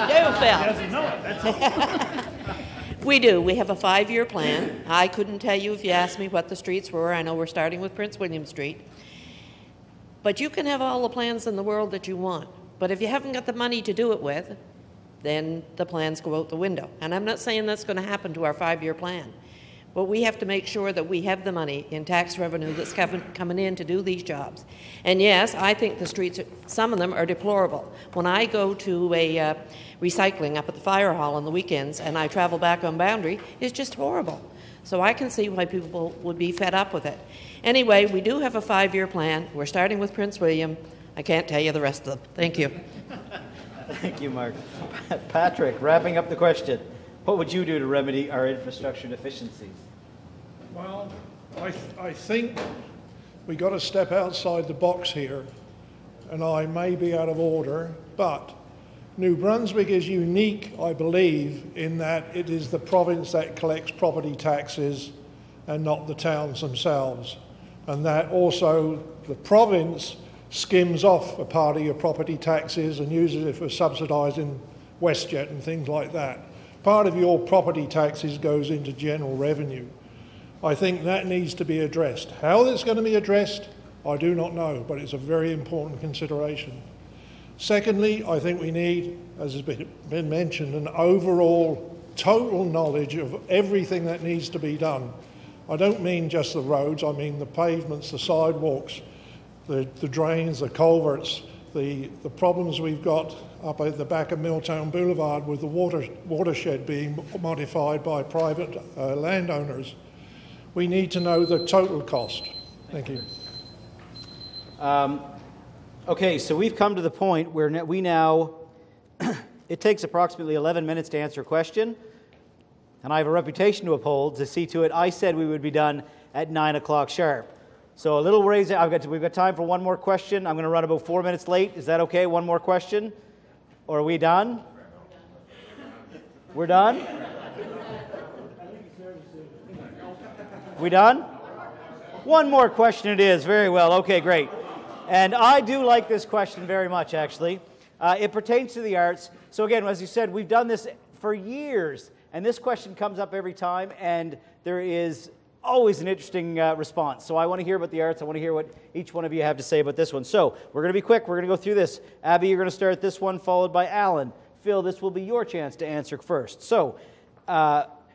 do, Phil. He doesn't know it. That's all. We do. We have a 5-year plan. I couldn't tell you if you asked me what the streets were. I know we're starting with Prince William Street. But you can have all the plans in the world that you want. But if you haven't got the money to do it with, then the plans go out the window. And I'm not saying that's going to happen to our 5-year plan. But we have to make sure that we have the money in tax revenue that's coming in to do these jobs. And yes, I think the streets, some of them are deplorable. When I go to a recycling up at the fire hall on the weekends and I travel back on Boundary, it's just horrible. So I can see why people would be fed up with it. Anyway, we do have a 5-year plan. We're starting with Prince William. I can't tell you the rest of them. Thank you. Thank you, Mark. Patrick, wrapping up the question. What would you do to remedy our infrastructure deficiencies? Well, I think we got to step outside the box here, and I may be out of order, but New Brunswick is unique, I believe, in that it is the province that collects property taxes and not the towns themselves, and that also the province skims off a part of your property taxes and uses it for subsidising WestJet and things like that. Part of your property taxes goes into general revenue. I think that needs to be addressed. How that's going to be addressed, I do not know, but it's a very important consideration. Secondly, I think we need, as has been mentioned, an overall total knowledge of everything that needs to be done. I don't mean just the roads, I mean the pavements, the sidewalks, the drains, the culverts, the problems we've got up at the back of Milltown Boulevard with the watershed being modified by private landowners. We need to know the total cost. Thank you. Okay, so we've come to the point where we now, it takes approximately 11 minutes to answer a question, and I have a reputation to uphold to see to it. I said we would be done at 9 o'clock sharp. So a little raise. We've got time for one more question. I'm going to run about 4 minutes late. Is that okay? One more question? Or are we done? We're done? We done? One more question it is. Very well. Okay, great. And I do like this question very much, actually. It pertains to the arts. So again, as you said, we've done this for years, and this question comes up every time, and there is always an interesting response. So I want to hear about the arts. I want to hear what each one of you have to say about this one. So we're going to be quick. We're going to go through this. Abby, you're going to start this one, followed by Alan, Phil, this will be your chance to answer first. So,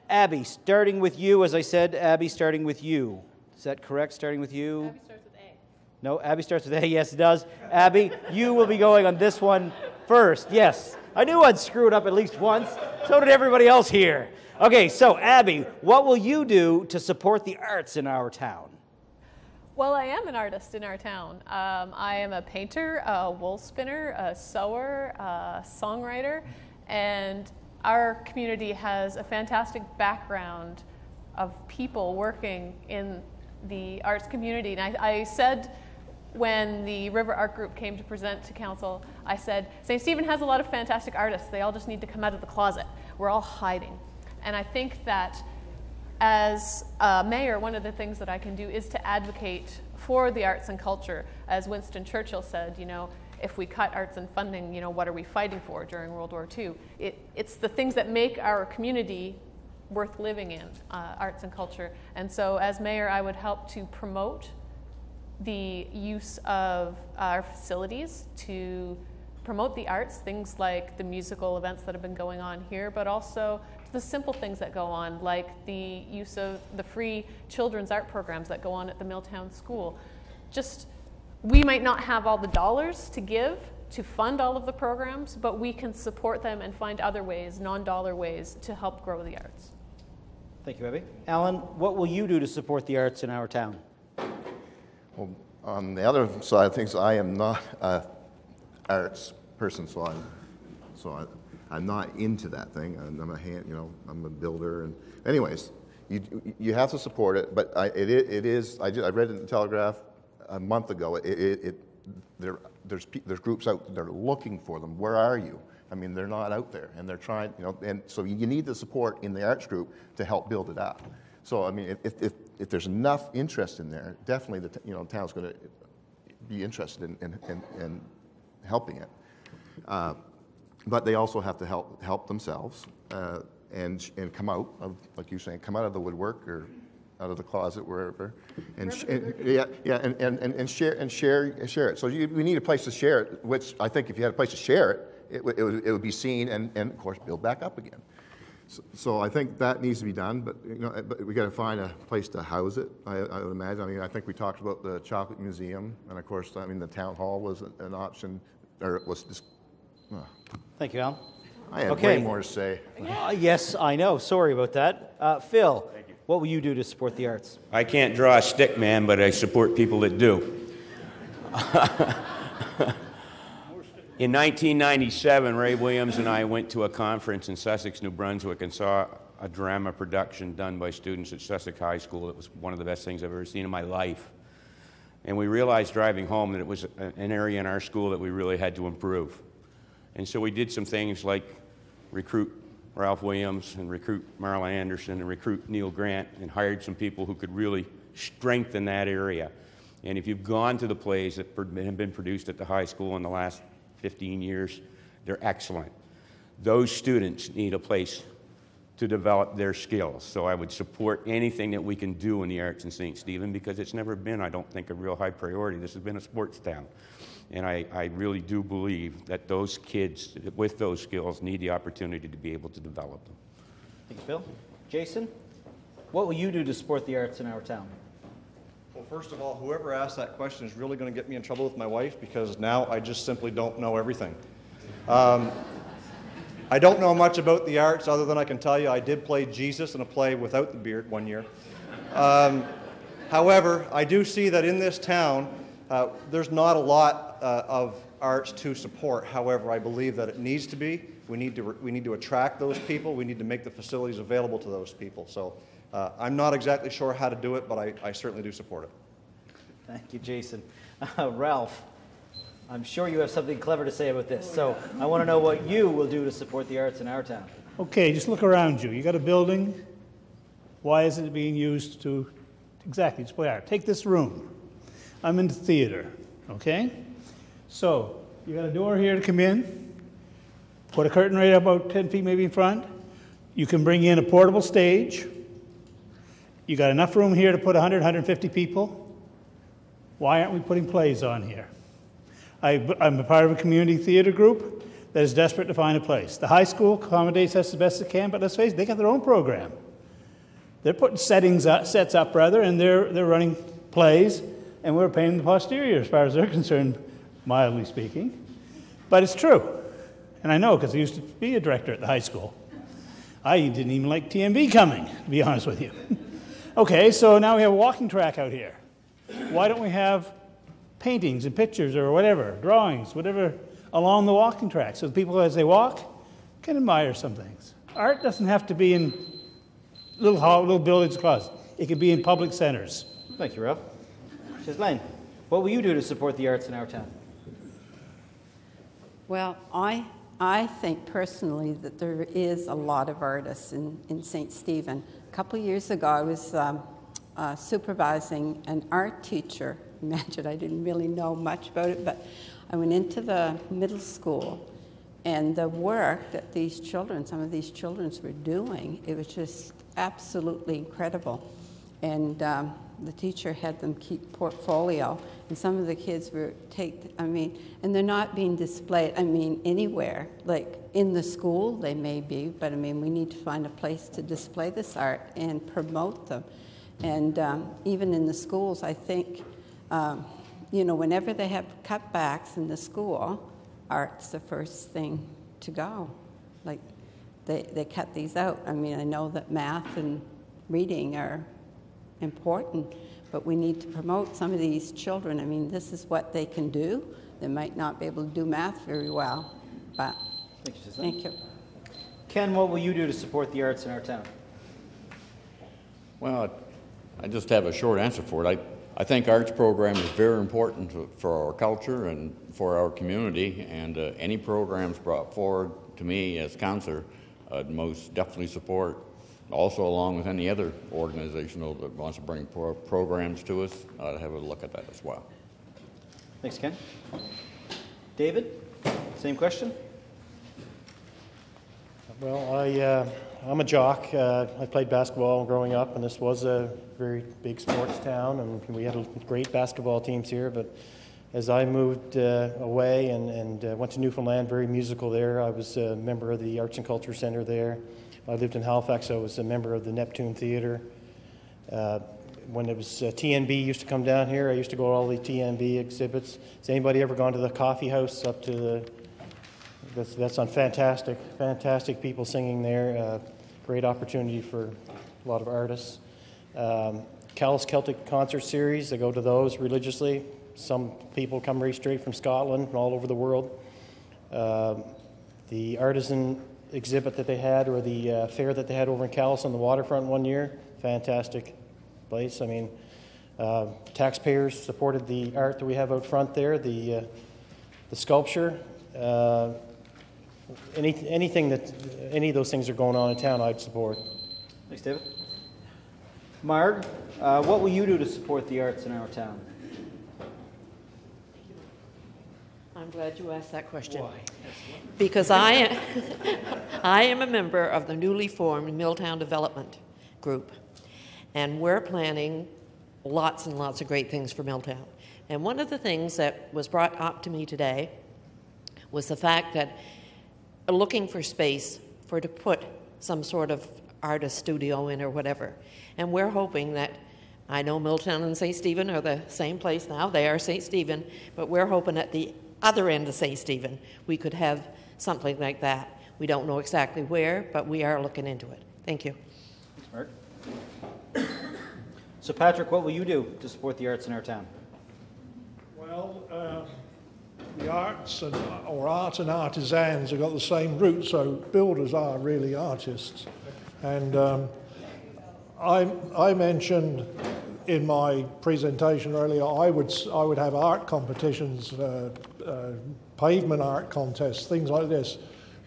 Abby, starting with you, as I said, Abby, starting with you. Is that correct, starting with you? Abby starts with A. No, Abby starts with A. Yes, it does. Abby, you will be going on this one first. Yes. I knew I'd screw it up at least once. So did everybody else here. Okay, so Abby, what will you do to support the arts in our town? Well, I am an artist in our town. I am a painter, a wool spinner, a sewer, a songwriter, and our community has a fantastic background of people working in the arts community. And I said when the River Art Group came to present to council, I said, St. Stephen has a lot of fantastic artists. They all just need to come out of the closet. We're all hiding. And I think that as a mayor, one of the things that I can do is to advocate for the arts and culture. As Winston Churchill said, you know, if we cut arts and funding, you know, what are we fighting for during World War II? It's the things that make our community worth living in, arts and culture. And so as mayor, I would help to promote the use of our facilities to promote the arts, things like the musical events that have been going on here, but also the simple things that go on, like the use of the free children's art programs that go on at the Milltown School. Just, we might not have all the dollars to give to fund all of the programs, but we can support them and find other ways, non-dollar ways, to help grow the arts. Thank you, Abby. Alan, what will you do to support the arts in our town? Well, on the other side of things, I am not an arts person, so I'm not into that thing. I'm I'm a builder, and anyways, you have to support it. But I read it in the Telegraph a month ago. There's groups out there looking for them. Where are you? I mean, they're not out there, and they're trying. And so you need the support in the arts group to help build it up. So I mean, if there's enough interest in there, definitely the town's going to be interested in helping it. But they also have to help themselves and come out of, like you're saying, come out of the woodwork or out of the closet, wherever, and share it. So we need a place to share it. Which I think if you had a place to share it, it would be seen and of course build back up again. So I think that needs to be done, but we got to find a place to house it. I would imagine. I mean, I think we talked about the Chocolate Museum, and of course, I mean, the town hall was an option, or it was just. Thank you, Alan. I have way more to say. Yes, I know. Sorry about that. Phil, what will you do to support the arts? I can't draw a stick man, but I support people that do. In 1997, Ray Williams and I went to a conference in Sussex, New Brunswick, and saw a drama production done by students at Sussex High School. It was one of the best things I've ever seen in my life. And we realized driving home that it was an area in our school that we really had to improve. And so we did some things like recruit Ralph Williams and recruit Marla Anderson and recruit Neil Grant and hired some people who could really strengthen that area. And if you've gone to the plays that have been produced at the high school in the last 15 years, they're excellent. Those students need a place to develop their skills. So I would support anything that we can do in the arts in St. Stephen because it's never been, I don't think, a real high priority. This has been a sports town. And I really do believe that those kids with those skills need the opportunity to be able to develop them. Thank you, Phil. Jason, what will you do to support the arts in our town? Well, first of all, whoever asked that question is really going to get me in trouble with my wife because now I just simply don't know everything. I don't know much about the arts other than I can tell you I did play Jesus in a play without the beard one year. However, I do see that in this town, there's not a lot of arts to support. However, I believe that it needs to be. We need to attract those people. We need to make the facilities available to those people. So I'm not exactly sure how to do it, but I certainly do support it. Thank you, Jason. Ralph, I'm sure you have something clever to say about this. So I want to know what you will do to support the arts in our town. Okay, just look around you. You got a building. Why isn't it being used to exactly display art? Take this room. I'm into theater, okay? So you got a door here to come in. Put a curtain right about 10 feet maybe in front. You can bring in a portable stage. You got enough room here to put 100, 150 people. Why aren't we putting plays on here? I'm a part of a community theater group that is desperate to find a place. The high school accommodates us as best it can, but let's face it, they got their own program. They're putting sets up, and they're running plays, and we're paying the posterior as far as they're concerned, mildly speaking. But it's true, and I know because I used to be a director at the high school. I didn't even like TMB coming, to be honest with you. Okay, so now we have a walking track out here. Why don't we have paintings and pictures or whatever, drawings, whatever, along the walking track so people as they walk can admire some things. Art doesn't have to be in little buildings closets. It can be in public centers. Thank you, Rob. Ghislaine, what will you do to support the arts in our town? Well, I think personally that there is a lot of artists in St. Stephen. A couple of years ago, I was supervising an art teacher. Imagine, I didn't really know much about it, but I went into the middle school, and the work that some of these children were doing, it was just absolutely incredible. And the teacher had them keep portfolio, and some of the kids and they're not being displayed, anywhere. Like in the school, they may be, but we need to find a place to display this art and promote them. And even in the schools, I think, whenever they have cutbacks in the school, art's the first thing to go. Like, they cut these out. I know that math and reading are important, but we need to promote some of these children. This is what they can do. They might not be able to do math very well, but thank you. Ken, what will you do to support the arts in our town? Well, I just have a short answer for it. I think arts program is very important for our culture and for our community, and any programs brought forward to me as councillor, I'd most definitely support. Also, along with any other organization that wants to bring programs to us, I'd have a look at that as well. Thanks, Ken. David, same question? Well, I'm a jock. I played basketball growing up, and this was a very big sports town, and we had great basketball teams here. But as I moved away and went to Newfoundland, very musical there, I was a member of the Arts and Culture Centre there. I lived in Halifax. I was a member of the Neptune Theatre. When it was TNB used to come down here, I used to go to all the TNB exhibits. Has anybody ever gone to the coffee house up to the... That's on fantastic people singing there. Great opportunity for a lot of artists. Callus Celtic Concert Series, I go to those religiously. Some people come right straight from Scotland and all over the world. The artisan exhibit that they had, or the fair that they had over in Callus on the waterfront one year, fantastic place. Taxpayers supported the art that we have out front there, the sculpture. Anything that any of those things are going on in town, I'd support. Thanks, David. Marg, what will you do to support the arts in our town? I'm glad you asked that question. Why? Because I am a member of the newly formed Milltown Development Group, and we're planning lots and lots of great things for Milltown. And one of the things that was brought up to me today was the fact that looking for space to put some sort of artist studio in or whatever. And we're hoping that, I know Milltown and St. Stephen are the same place now, they are St. Stephen, but we're hoping at the other end of St. Stephen we could have something like that. We don't know exactly where, but we are looking into it. Thank you. Thanks, Mark. So Patrick, what will you do to support the arts in our town? Well, the arts and artisans have got the same roots, so builders are really artists. And I mentioned in my presentation earlier, I would have art competitions, pavement art contests, things like this.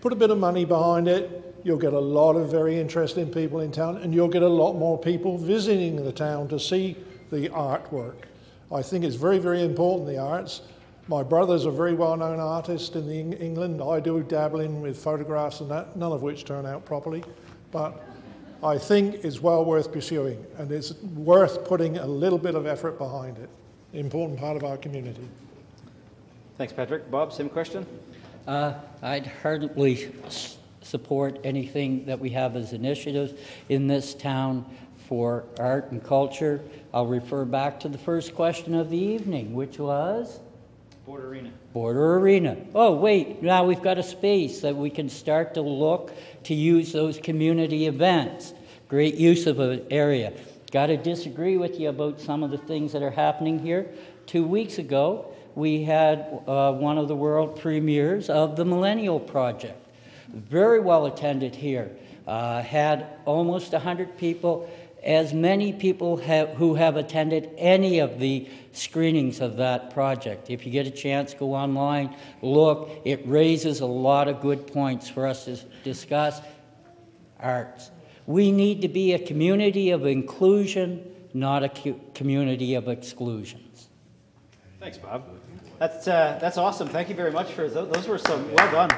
Put a bit of money behind it, you'll get a lot of very interesting people in town, and you'll get a lot more people visiting the town to see the artwork. I think it's very, very important, the arts. My brother's a very well-known artist in England. I do dabbling with photographs and that, none of which turn out properly. But I think it's well worth pursuing, and it's worth putting a little bit of effort behind it. Important part of our community. Thanks, Patrick. Bob, same question? I'd heartily support anything that we have as initiatives in this town for art and culture. I'll refer back to the first question of the evening, which was? Border Arena. Border Arena. Oh, wait, now we've got a space that we can start to look to use those community events. Great use of an area. Got to disagree with you about some of the things that are happening here. 2 weeks ago, we had one of the world premieres of the Millennial Project. Very well attended here. Had almost 100 people, as many people who have attended any of the screenings of that project. If you get a chance, go online, look. It raises a lot of good points for us to discuss arts. We need to be a community of inclusion, not a community of exclusions. Thanks, Bob. That's awesome. Thank you very much for those. Were some well done.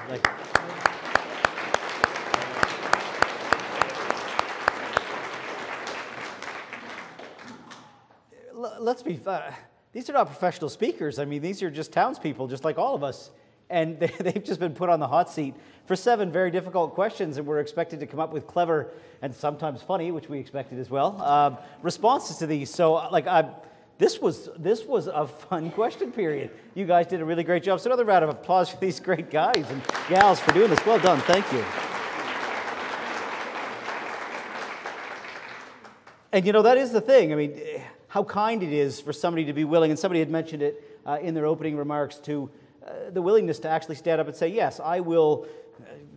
Let's be. These are not professional speakers. I mean, these are just townspeople, just like all of us, and they've just been put on the hot seat for 7 very difficult questions, and we're expected to come up with clever and sometimes funny, which we expected as well, responses to these. So, this was a fun question period. You guys did a really great job. So another round of applause for these great guys and gals for doing this. Well done. Thank you. And that is the thing. I mean, how kind it is for somebody to be willing, and somebody had mentioned it in their opening remarks, to the willingness to actually stand up and say, yes, I will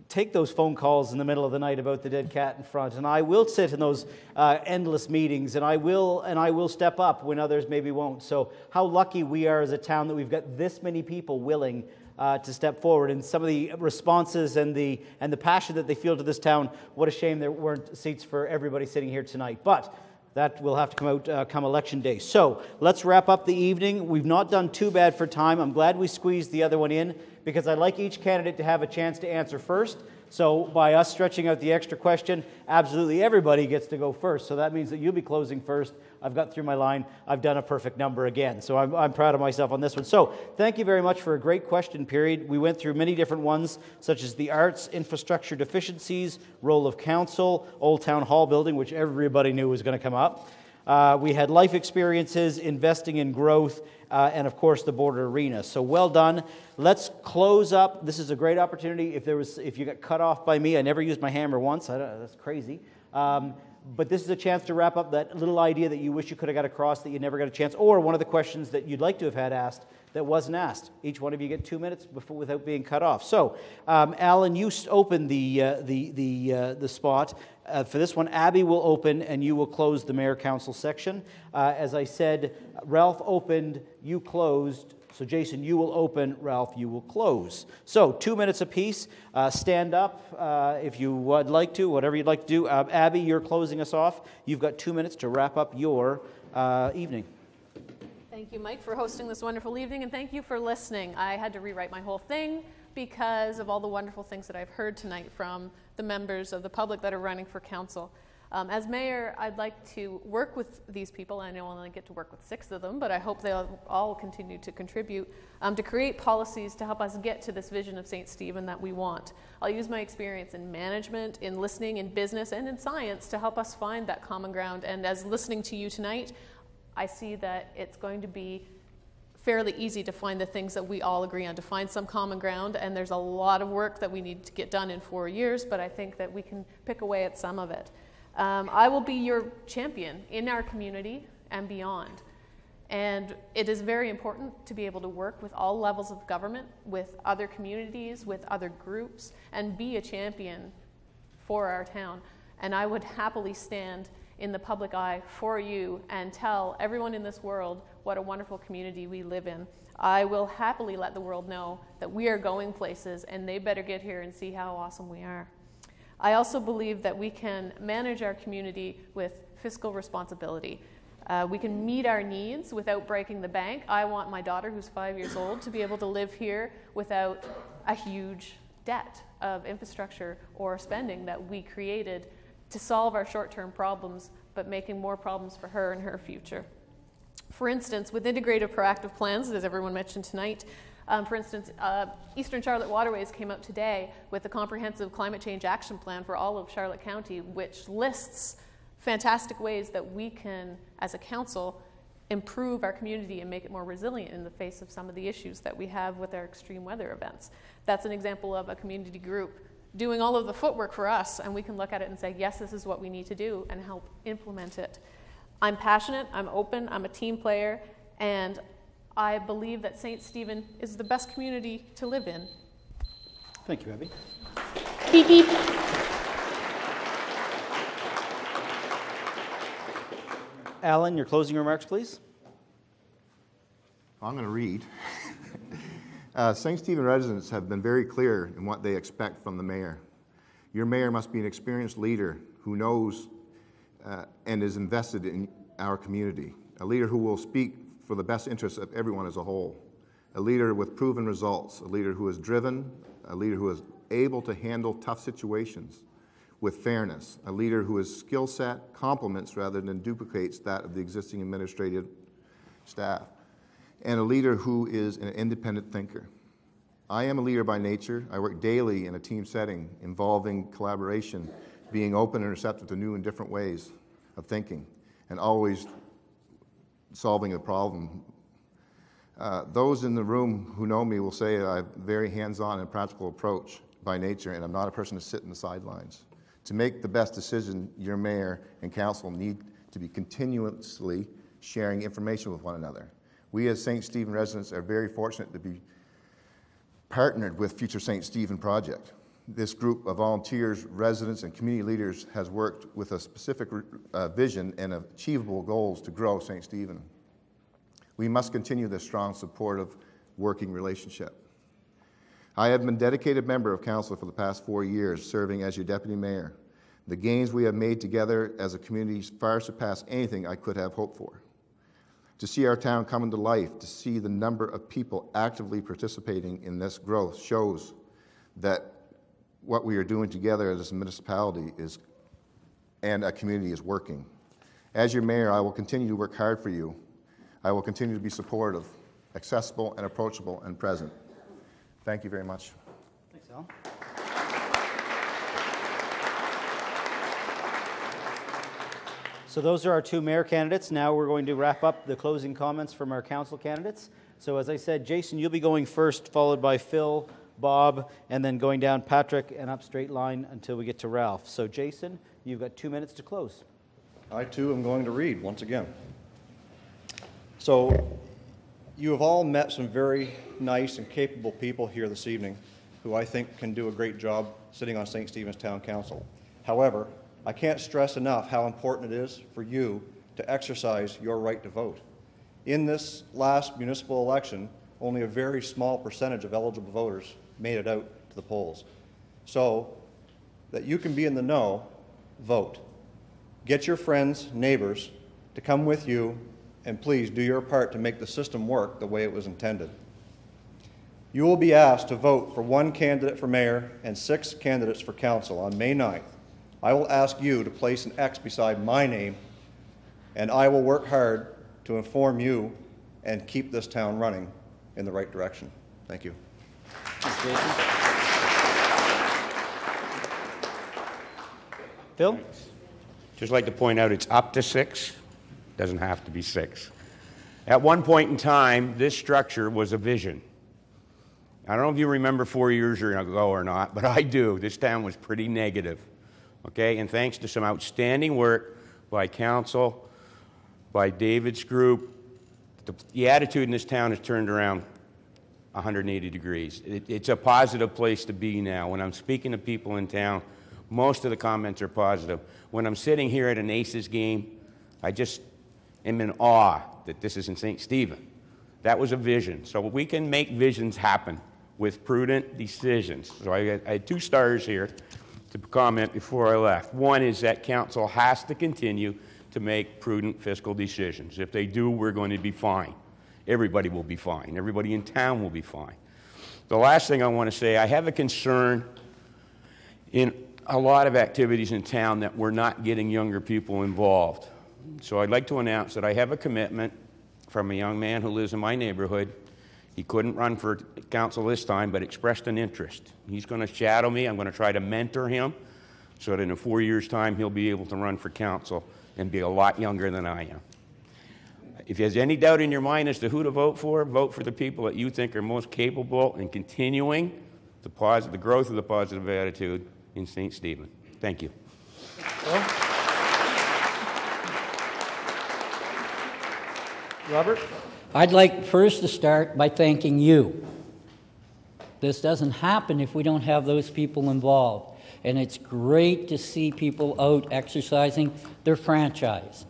take those phone calls in the middle of the night about the dead cat in front, and I will sit in those endless meetings, and I will step up when others maybe won't. So how lucky we are as a town that we've got this many people willing to step forward, and some of the responses and the passion that they feel to this town. What a shame there weren't seats for everybody sitting here tonight, but that will have to come out come election day. So let's wrap up the evening. We've not done too bad for time. I'm glad we squeezed the other one in, because I'd like each candidate to have a chance to answer first. So by us stretching out the extra question, absolutely everybody gets to go first. So that means that you'll be closing first. I've got through my line. I've done a perfect number again. So I'm proud of myself on this one. So thank you very much for a great question period. We went through many different ones, such as the arts, infrastructure deficiencies, role of council, Old Town Hall building, which everybody knew was going to come up. We had life experiences, investing in growth, and of course the border arena. So well done. Let's close up. This is a great opportunity. If you got cut off by me, I never used my hammer once. That's crazy. But this is a chance to wrap up that little idea that you wish you could have got across that you never got a chance, or one of the questions that you'd like to have had asked that wasn't asked. Each one of you get 2 minutes without being cut off. So, Alan, you open the spot. For this one, Abby will open and you will close the mayor-council section. As I said, Ralph opened, you closed. So Jason, you will open, Ralph, you will close. So 2 minutes apiece. Stand up if you would like to, whatever you'd like to do. Abby, you're closing us off. You've got 2 minutes to wrap up your evening. Thank you, Mike, for hosting this wonderful evening, and thank you for listening. I had to rewrite my whole thing because of all the wonderful things that I've heard tonight from the members of the public that are running for council. As mayor, I'd like to work with these people. I know I only get to work with 6 of them, but I hope they'll all continue to contribute to create policies to help us get to this vision of St. Stephen that we want. I'll use my experience in management, in listening, in business, and in science to help us find that common ground. And as listening to you tonight, I see that it's going to be fairly easy to find the things that we all agree on, to find some common ground, and there's a lot of work that we need to get done in 4 years, but I think that we can pick away at some of it. I will be your champion in our community and beyond. And it is very important to be able to work with all levels of government, with other communities, with other groups, and be a champion for our town. And I would happily stand in the public eye for you and tell everyone in this world what a wonderful community we live in. I will happily let the world know that we are going places and they better get here and see how awesome we are. I also believe that we can manage our community with fiscal responsibility. We can meet our needs without breaking the bank. I want my daughter, who's 5 years old, to be able to live here without a huge debt of infrastructure or spending that we created to solve our short-term problems, but making more problems for her and her future. For instance, with integrated proactive plans, as everyone mentioned tonight, For instance, Eastern Charlotte Waterways came out today with a comprehensive climate change action plan for all of Charlotte County, which lists fantastic ways that we can, as a council, improve our community and make it more resilient in the face of some of the issues that we have with our extreme weather events. That's an example of a community group doing all of the footwork for us, and we can look at it and say, yes, this is what we need to do, and help implement it. I'm passionate, I'm open, I'm a team player, and I believe that St. Stephen is the best community to live in. Thank you, Abby. Beep, beep. Alan, your closing remarks, please. I'm going to read. St. Stephen residents have been very clear in what they expect from the mayor. Your mayor must be an experienced leader who knows and is invested in our community, a leader who will speak for the best interests of everyone as a whole, a leader with proven results, a leader who is driven, a leader who is able to handle tough situations with fairness, a leader whose skill set complements rather than duplicates that of the existing administrative staff, and a leader who is an independent thinker. I am a leader by nature. I work daily in a team setting involving collaboration, being open and receptive to new and different ways of thinking, and always solving a problem. Those in the room who know me will say I have a very hands-on and practical approach by nature, and I'm not a person to sit in the sidelines. To make the best decision, your mayor and council need to be continuously sharing information with one another. We as St. Stephen residents are very fortunate to be partnered with Future St. Stephen Project. This group of volunteers, residents, and community leaders has worked with a specific vision and achievable goals to grow St. Stephen. We must continue this strong, supportive working relationship. I have been a dedicated member of council for the past 4 years, serving as your deputy mayor. The gains we have made together as a community far surpass anything I could have hoped for. To see our town come into life, to see the number of people actively participating in this growth shows that what we are doing together as a municipality and a community is working. As your mayor, I will continue to work hard for you. I will continue to be supportive, accessible, and approachable, and present. Thank you very much. Thanks, Alan. So those are our two mayor candidates. Now we're going to wrap up the closing comments from our council candidates. So as I said, Jason, you'll be going first, followed by Phil, Bob, and then going down Patrick and up straight line until we get to Ralph. So Jason, you've got 2 minutes to close. I too am going to read once again. So you have all met some very nice and capable people here this evening who I think can do a great job sitting on St. Stephen's Town Council. However, I can't stress enough how important it is for you to exercise your right to vote. In this last municipal election, only a very small percentage of eligible voters made it out to the polls. So that you can be in the know, vote. Get your friends, neighbors to come with you, and please do your part to make the system work the way it was intended. You will be asked to vote for 1 candidate for mayor and 6 candidates for council on May 9th. I will ask you to place an X beside my name, and I will work hard to inform you and keep this town running in the right direction. Thank you. Thanks, Jason. Phil? Just like to point out, it's up to 6. Doesn't have to be 6. At one point in time, this structure was a vision. I don't know if you remember 4 years ago or not, but I do. This town was pretty negative. Okay, and thanks to some outstanding work by council, by David's group, the attitude in this town has turned around 180 degrees. It's a positive place to be now. When I'm speaking to people in town, most of the comments are positive. When I'm sitting here at an Aces game, I just am in awe that this is in St. Stephen. That was a vision. So we can make visions happen with prudent decisions. So I had 2 stars here to comment before I left. One is that council has to continue to make prudent fiscal decisions. If they do, we're going to be fine. Everybody will be fine. Everybody in town will be fine. The last thing I want to say, I have a concern in a lot of activities in town that we're not getting younger people involved. So I'd like to announce that I have a commitment from a young man who lives in my neighborhood. He couldn't run for council this time, but expressed an interest. He's going to shadow me. I'm going to try to mentor him so that in 4 years' time he'll be able to run for council and be a lot younger than I am. If there's any doubt in your mind as to who to vote for the people that you think are most capable in continuing the growth of the positive attitude in St. Stephen. Thank you. Robert? I'd like first to start by thanking you. This doesn't happen if we don't have those people involved. And it's great to see people out exercising their franchise.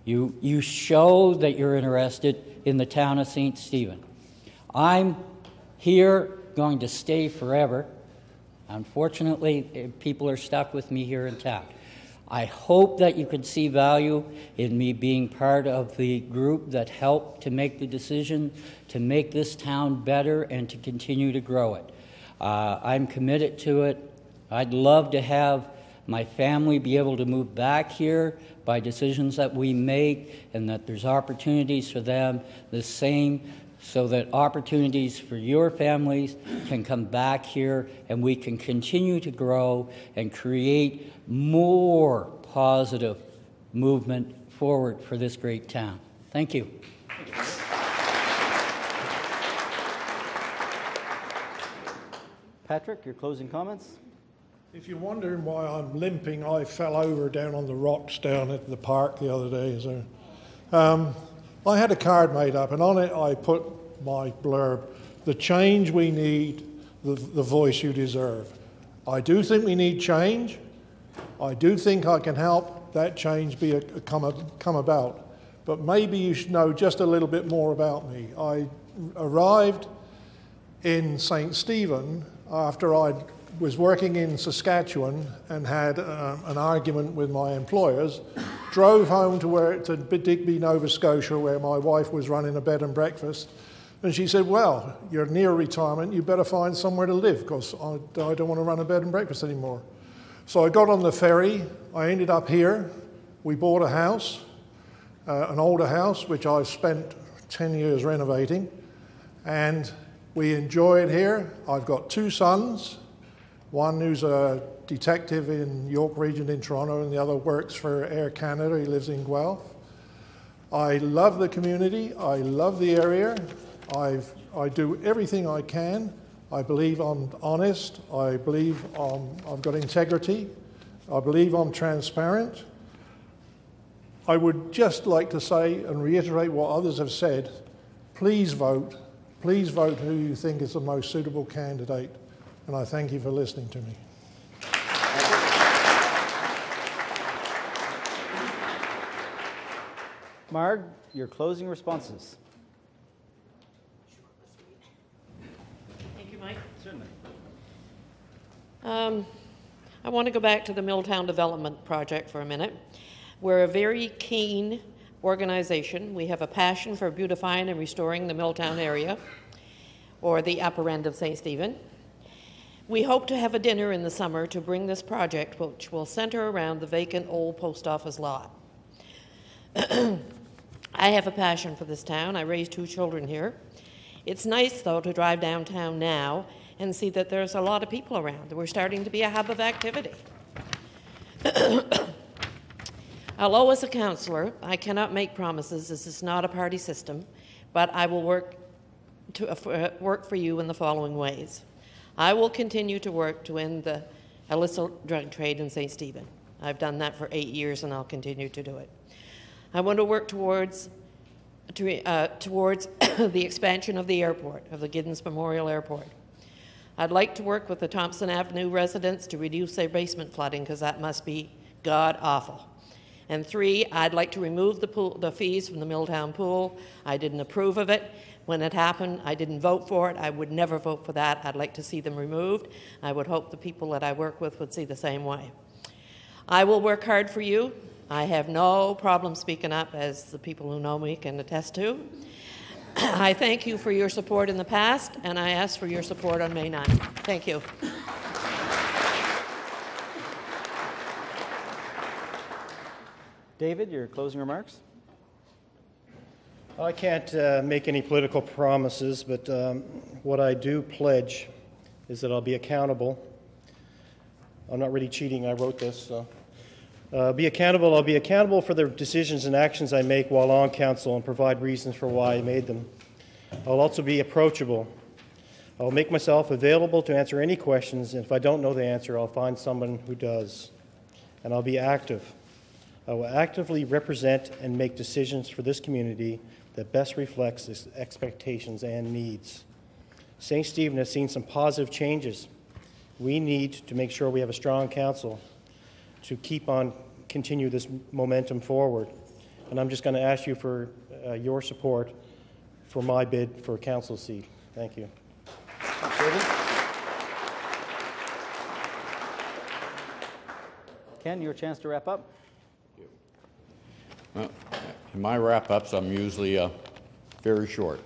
You show that you're interested in the town of St. Stephen. I'm here going to stay forever. Unfortunately, people are stuck with me here in town. I hope that you can see value in me being part of the group that helped to make the decision to make this town better and to continue to grow it. I'm committed to it. I'd love to have my family be able to move back here by decisions that we make, and that there's opportunities for them the same, so that opportunities for your families can come back here and we can continue to grow and create more positive movement forward for this great town. Thank you. Patrick, your closing comments? If you're wondering why I'm limping, I fell over down on the rocks down at the park the other day. So, I had a card made up, and on it I put my blurb, "The change we need, the voice you deserve." I do think we need change. I do think I can help that change come about. But maybe you should know just a little bit more about me. I arrived in St. Stephen after I was working in Saskatchewan and had an argument with my employers, drove home to Digby, Nova Scotia, where my wife was running a bed and breakfast, and she said, "Well, you're near retirement, you better find somewhere to live, because I don't want to run a bed and breakfast anymore." So I got on the ferry, I ended up here, we bought a house, an older house, which I've spent 10 years renovating, and we enjoy it here. I've got 2 sons, one who's a detective in York Region in Toronto, and the other works for Air Canada. He lives in Guelph. I love the community. I love the area. I do everything I can. I believe I'm honest. I believe I've got integrity. I believe I'm transparent. I would just like to say and reiterate what others have said. Please vote. Please vote who you think is the most suitable candidate. And I thank you for listening to me. Marg, your closing responses. Thank you, Mike. Certainly. I want to go back to the Milltown Development Project for a minute. We're a very keen organization. We have a passion for beautifying and restoring the Milltown area, or the upper end of St. Stephen. We hope to have a dinner in the summer to bring this project, which will center around the vacant old post office lot. I have a passion for this town. I raised 2 children here. It's nice, though, to drive downtown now and see that there's a lot of people around. We're starting to be a hub of activity. Although as a councillor, I cannot make promises. This is not a party system, but I will work for you in the following ways. I will continue to work to end the illicit drug trade in St. Stephen. I've done that for 8 years, and I'll continue to do it. I want to work towards the expansion of the airport, of the Giddens Memorial Airport. I'd like to work with the Thompson Avenue residents to reduce their basement flooding, because that must be god-awful. And 3, I'd like to remove the fees from the Milltown pool. I didn't approve of it. When it happened, I didn't vote for it. I would never vote for that. I'd like to see them removed. I would hope the people that I work with would see the same way. I will work hard for you. I have no problem speaking up, as the people who know me can attest to. I thank you for your support in the past, and I ask for your support on May 9th. Thank you. David, your closing remarks? I can't make any political promises, but what I do pledge is that I'll be accountable. I'm not really cheating, I wrote this. So. I'll be accountable for the decisions and actions I make while on council and provide reasons for why I made them. I'll also be approachable. I'll make myself available to answer any questions, and if I don't know the answer, I'll find someone who does. And I'll be active. I will actively represent and make decisions for this community that best reflects its expectations and needs. St. Stephen has seen some positive changes. We need to make sure we have a strong council to continue this momentum forward. And I'm just going to ask you for your support for my bid for a council seat. Thank you. Ken, your chance to wrap up. Well, in my wrap-ups, I'm usually very short.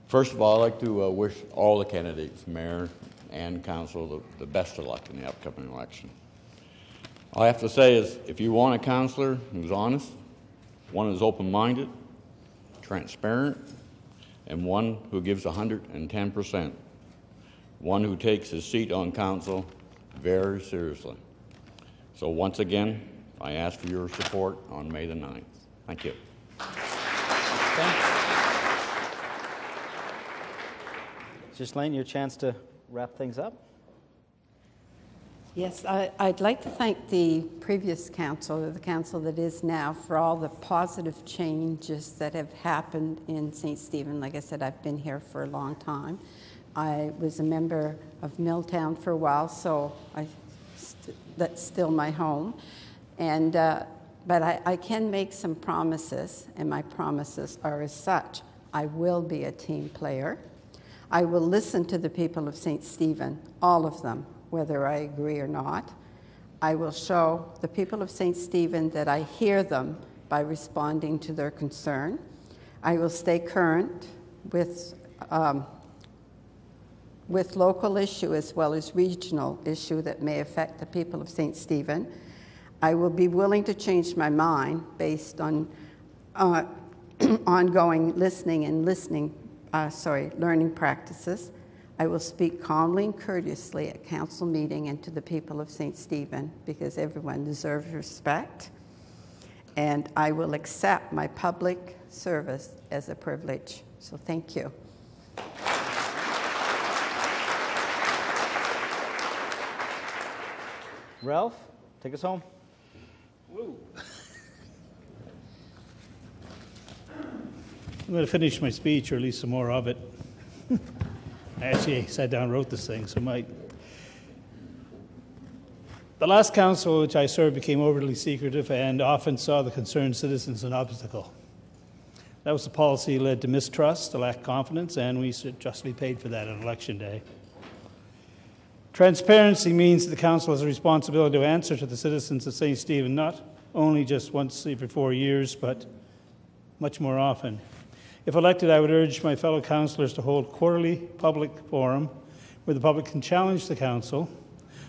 First of all, I'd like to wish all the candidates, mayor and council, the best of luck in the upcoming election. All I have to say is, if you want a councillor who's honest, one who's open-minded, transparent, and one who gives 110%, one who takes his seat on council very seriously. So once again, I ask for your support on May the 9th. Thank you. Ghislaine, your chance to wrap things up. Yes, I'd like to thank the previous council, or the council that is now, for all the positive changes that have happened in St. Stephen. Like I said, I've been here for a long time. I was a member of Milltown for a while, so that's still my home. And, but I can make some promises, and my promises are as such. I will be a team player. I will listen to the people of St. Stephen, all of them, whether I agree or not. I will show the people of St. Stephen that I hear them by responding to their concern. I will stay current with local issue as well as regional issue that may affect the people of St. Stephen. I will be willing to change my mind based on ongoing listening and learning practices. I will speak calmly and courteously at council meeting and to the people of St. Stephen, because everyone deserves respect. And I will accept my public service as a privilege. So thank you. Ralph, take us home. Woo. I'm going to finish my speech, or at least some more of it. I actually sat down and wrote this thing, so The last council which I served became overly secretive and often saw the concerned citizens an obstacle. That was a policy that led to mistrust, to lack of confidence, and we justly paid for that on election day. Transparency means that the council has a responsibility to answer to the citizens of St. Stephen, not only just once every 4 years, but much more often. If elected, I would urge my fellow councillors to hold quarterly public forum where the public can challenge the council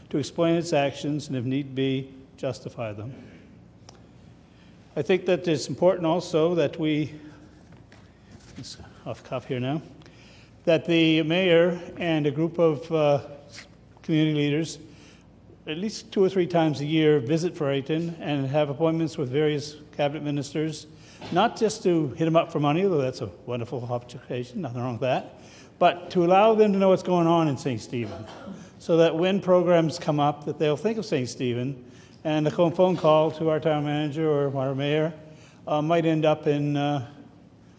to explain its actions and, if need be, justify them. I think that it's important also that it's off the cuff here now, that the mayor and a group of community leaders at least 2 or 3 times a year visit Fredericton and have appointments with various cabinet ministers, not just to hit them up for money, although that's a wonderful occasion, nothing wrong with that, but to allow them to know what's going on in St. Stephen, so that when programs come up, that they'll think of St. Stephen, and a phone call to our town manager or our mayor might end up in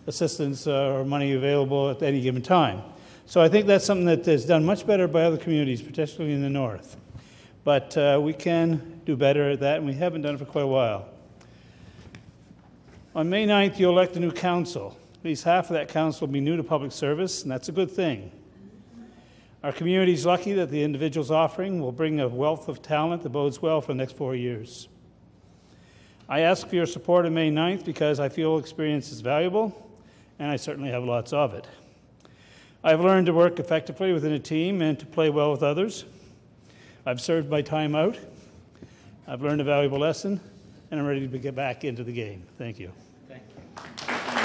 assistance or money available at any given time. So I think that's something that is done much better by other communities, particularly in the north. But we can do better at that, and we haven't done it for quite a while. On May 9th, you'll elect a new council. At least half of that council will be new to public service, and that's a good thing. Our community is lucky that the individuals offering will bring a wealth of talent that bodes well for the next 4 years. I ask for your support on May 9th because I feel experience is valuable, and I certainly have lots of it. I've learned to work effectively within a team and to play well with others. I've served my time out. I've learned a valuable lesson, and I'm ready to get back into the game. Thank you. Thank you.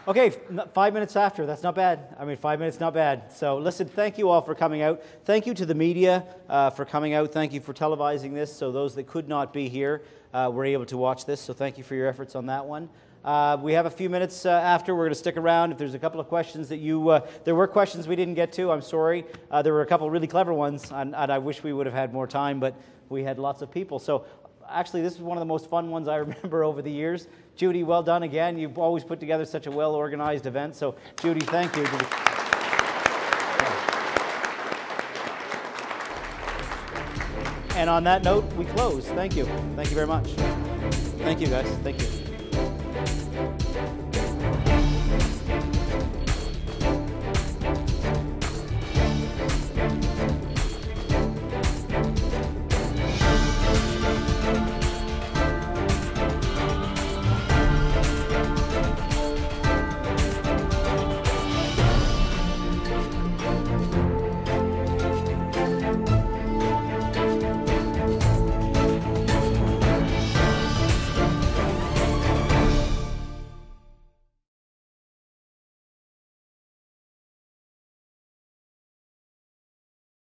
Okay, 5 minutes after, that's not bad. I mean, 5 minutes, not bad. So listen, thank you all for coming out. Thank you to the media for coming out. Thank you for televising this, so those that could not be here were able to watch this. So thank you for your efforts on that one. We have a few minutes after. We're going to stick around. If there's a couple of questions that there were questions we didn't get to, I'm sorry. There were a couple of really clever ones, and I wish we would have had more time, but we had lots of people. So actually, this is one of the most fun ones I remember over the years. Judy, well done again. You've always put together such a well-organized event. So, Judy, thank you. And on that note, we close. Thank you. Thank you very much. Thank you, guys. Thank you.